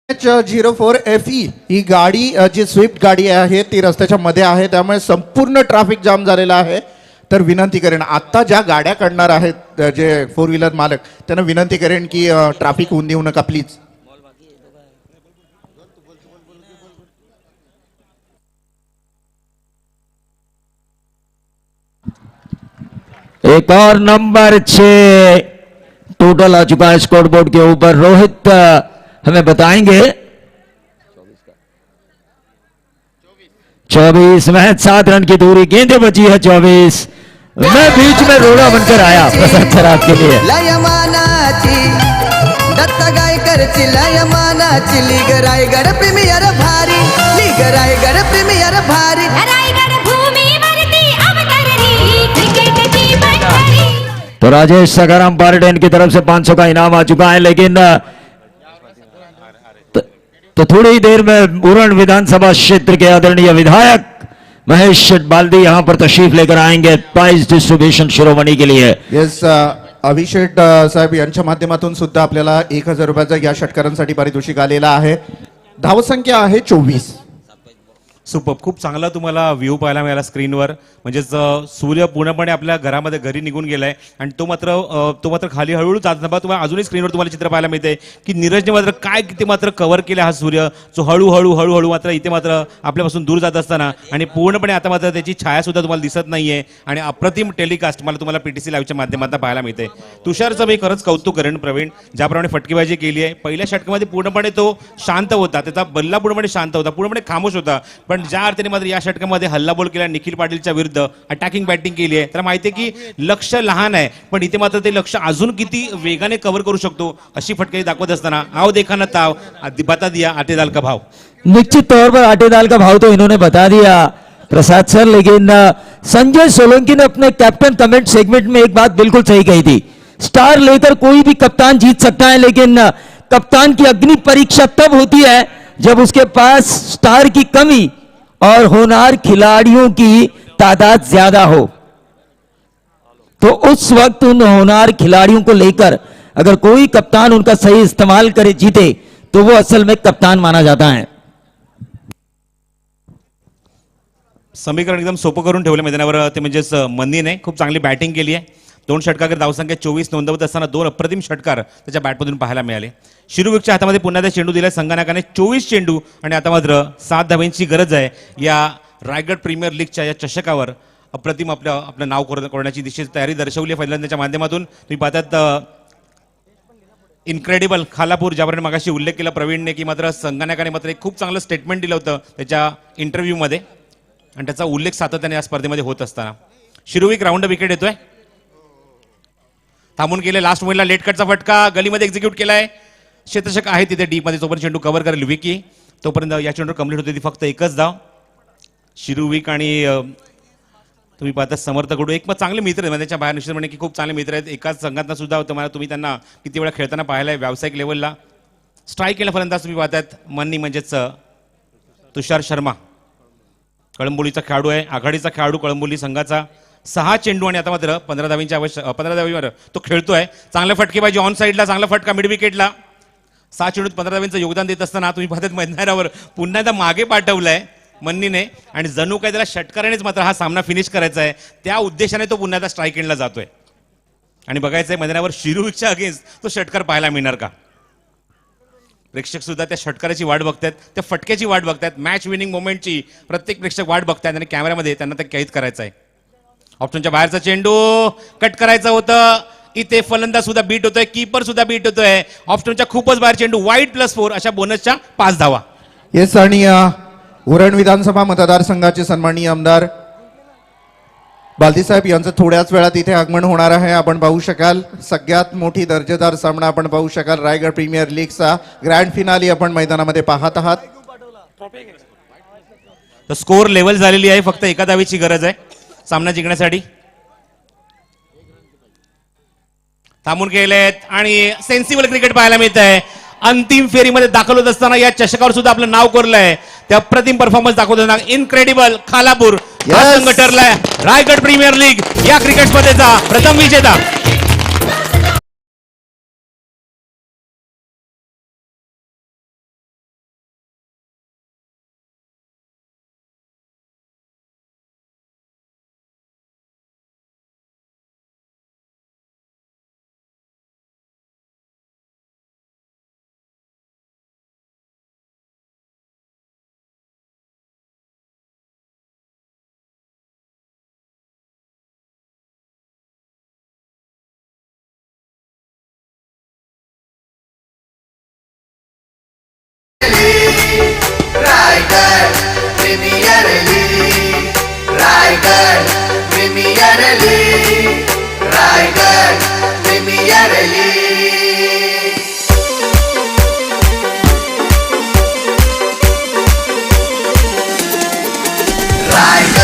H04 FE ही गाडी जी स्विफ्ट गाडी आहे ती रस्त्याच्या मध्ये आहे, त्यामुळे संपूर्ण ट्रॅफिक जाम झालेला आहे। तर विनंती करेन, आता ज्या गाड्या काढणार आहेत जे 4 व्हीलर मालक, त्यांना विनंती करेन की ट्रॅफिक होऊन देऊ नका प्लीज। एक और नंबर 6 टोटल आ चुका है स्कोरबोर्ड के ऊपर। रोहित हमें बताएंगे 24 महज 7 रन की दूरी, गेंदे बची है 24। मैं बीच में रोड़ा बनकर आया प्रसाद सर आपके लिए। लयमानाची दत्त गायकरची लयमानाची लीग रायगड प्रीमियर भारी, लीग रायगड प्रीमियर भारी। रायगड भूमीवरती अवतरली क्रिकेटची पंढरी। तो राजेश सगाराम पार्डेन की तरफ से 500 का इनाम आ चुका है, लेकिन तो थोड़ी ही देर में उरण विधानसभा क्षेत्र के आदरणीय विधायक महेश बाल्दी यहां पर तशरीफ लेकर आएंगे प्राइज डिस्ट्रीब्यूशन शिरोमणी के लिए। येस, अभिषेक साहेब यांच्या माध्यमातून सुद्धा आपल्याला 1000 रुपयाचा या षटकारांसाठी पारितोषिक आलेला आहे। धावसंख्या आहे 24। सुपर, खूप चांगला तुम्हाला व्ह्यू पाहायला मिळाला स्क्रीनवर, म्हणजेच सूर्य पूर्णपणे आपल्या घरी निघून गेलाय, आणि तो मात्र खाली हळूहळू जाताना तुम्हाला अजूनही स्क्रीनवर तुम्हाला चित्र पाहायला मिळते की नीरजने मात्र काय किती मात्र कव्हर केला हा सूर्य, जो हळूहळू मात्र इथे मात्र आपल्यापासून दूर जात असताना, आणि पूर्णपणे आता मात्र त्याची छाया सुद्धा तुम्हाला दिसत नाहीये, आणि अप्रतिम टेलिकास्ट तुम्हाला पीटीसी लाईव्हच्या माध्यमातून पाहायला मिळते। तुषारचं मी खरंच कौतुक करेन प्रवीण, ज्याप्रमाणे फटकेबाजी केली आहे। पहिल्या षटकामध्ये पूर्णपणे तो शांत होता, त्याचा बल्ला पूर्णपणे शांत होता, पूर्णपणे खामोश होता, पण ज्या अर्थाने मात्र या षटकामध्ये हल्लाबोल केला निखिल पाटीलच्या विरुद्ध, अटॅकिंग बॅटिंग केली आहे, तर माहिती आहे की लक्ष लहान आहे, पण इथे मात्र ते लक्ष अजून किती वेगाने कव्हर करू शकतो अशी फटके दाखवत असताना आओ देखा ना ताव बता दिया आटेदाल का भाव। निश्चित तौर पर आटेदाल का भाव तो इन्होंने बता दिया प्रसाद सर, लेकिन संजय सोलंकी ने अपने कैप्टन कमेंट सेगमेंट में एक बात बिल्कुल सही कही थी, स्टार लेकर कोई भी कप्तान जीत सकता है, लेकिन कप्तान की अग्नि परीक्षा तब होती है जब उसके पास स्टार की कमी और होनहार खिलाड़ियों की तादाद ज्यादा हो। तो उस वक्त उन होनहार खिलाड़ियों को लेकर अगर कोई कप्तान उनका सही इस्तेमाल करे, जीते, तो वो असल में कप्तान माना जाता है। समीकरण एकदम सोपं करून ठेवलं मैदानावर ते म्हणजेच मन्नीने खूप चांगली बॅटिंग केली आहे. 2 षटकांवर धावसंख्या 24 नोंदवत असताना 2 अप्रतिम षटकार त्याच्या बॅटमधून पाहायला मिळाले. शिरूविकच्या हातामध्ये पुन्हा त्या चेंडू दिला संगणकाने 24 चेंडू आणि आता मात्र 7 धावांची गरज आहे या रायगड प्रीमियर लीगच्या या चषकावर. अप्रतिम आपलं नाव करण्याची दिशेची तयारी दर्शवली आहे फलंदाजाच्या माध्यमातून. तुम्ही पाहतात इन्क्रेडिबल खालापूर, ज्याप्रमाणे मगाशी उल्लेख केला प्रवीणने की मात्र संगणकाने मात्र एक खूप चांगलं स्टेटमेंट दिलं होतं त्याच्या इंटरव्ह्यूमध्ये आणि त्याचा उल्लेख सातत्याने या स्पर्धेमध्ये होत असताना. शिरूविक राऊंड विकेट येतोय. थांबून गेले लास्ट मोमेंटला लेट कटचा फटका गलीमध्ये एक्झिक्यूट केलाय. क्षेत्ररक्षक आहे तिथे डीप मध्ये, तोपर्यंत चेंडू कव्हर करेल विकी. तोपर्यंत या चेंडूवर कंप्लीट होते ती फक्त एकच धाव. शिरूविक आणि तुम्ही पाहता समर्थ कडू एक मग चांगले मित्र आहेत, त्याच्या बाहेर निश्चित म्हणे की खूप चांगले मित्र आहेत. एकाच संघातनं सुद्धा तुम्ही त्यांना किती वेळा खेळताना पाहिलाय व्यावसायिक लेवलला. स्ट्राईक केला फलंदाज तुम्ही पाहतात मन्नी म्हणजेच तुषार शर्मा, कळंबोलीचा खेळाडू आहे, आघाडीचा खेळाडू कळंबोली संघाचा. 6 चेंडू आणि आता मात्र 15 धावीवर तो खेळतोय. चांगले फटके पाहिजे ऑन साईडला, चांगला फटका मिड विकेटला. 6 चेंडूत 15 धावींचं योगदान देत असताना तुम्ही पाहतात मैदानावर पुन्हा एकदा मागे पाठवलंय मन्नीने आणि जणू काय त्याला षटकारानेच मात्र हा सामना फिनिश करायचा आहे. त्या उद्देशाने तो पुन्हा एकदा स्ट्राईक एंडला जातोय आणि बघायचंय मैदानावर शिरूरच्या अगेन्स्ट तो षटकार पाहायला मिळणार का. प्रेक्षक सुद्धा त्या षटकाराची वाट बघतात, त्या फटक्याची वाट बघतात, मॅच विनिंग मोमेंटची प्रत्येक प्रेक्षक वाट बघतात आणि कॅमेऱ्यामध्ये त्यांना ते कैद करायचं आहे. ऑप्शनच्या बाहेरचा चेंडू कट करायचं होतं. इथे फलंदाज सुद्धा बीट होतोय, कीपर सुद्धा बीट होतोय. ऑप्शनच्या खूपच बाहेर चेंडू वाईड +4 अशा बोनसच्या 5 धावा. येस आणि उरण विधानसभा मतदारसंघाचे सन्माननीय आमदार बालदीसाहेब यांचं थोड्याच वेळात इथे आगमन होणार आहे. आपण पाहू शकाल सगळ्यात मोठी दर्जेदार सामना आपण पाहू शकाल. रायगड प्रीमियर लीगचा ग्रँड फिनाली आपण मैदानामध्ये पाहत आहात. तर स्कोर लेवल झालेली आहे, फक्त एका धावेची गरज आहे सामना जिंकण्यासाठी. थांबून गेलेत आणि सेन्सिबल क्रिकेट पाहायला मिळत आहे. अंतिम फेरीमध्ये दाखल होत असताना या चषकावर सुद्धा आपलं नाव कोरलंय. त्या अप्रतिम परफॉर्मन्स दाखवताना इनक्रेडिबल खालापूर हा संघ ठरलाय रायगड प्रीमियर लीग या क्रिकेट स्पर्धेचा प्रथम विजेता. Raigad premier league, Raigad premier league, Raigad premier league. Raigad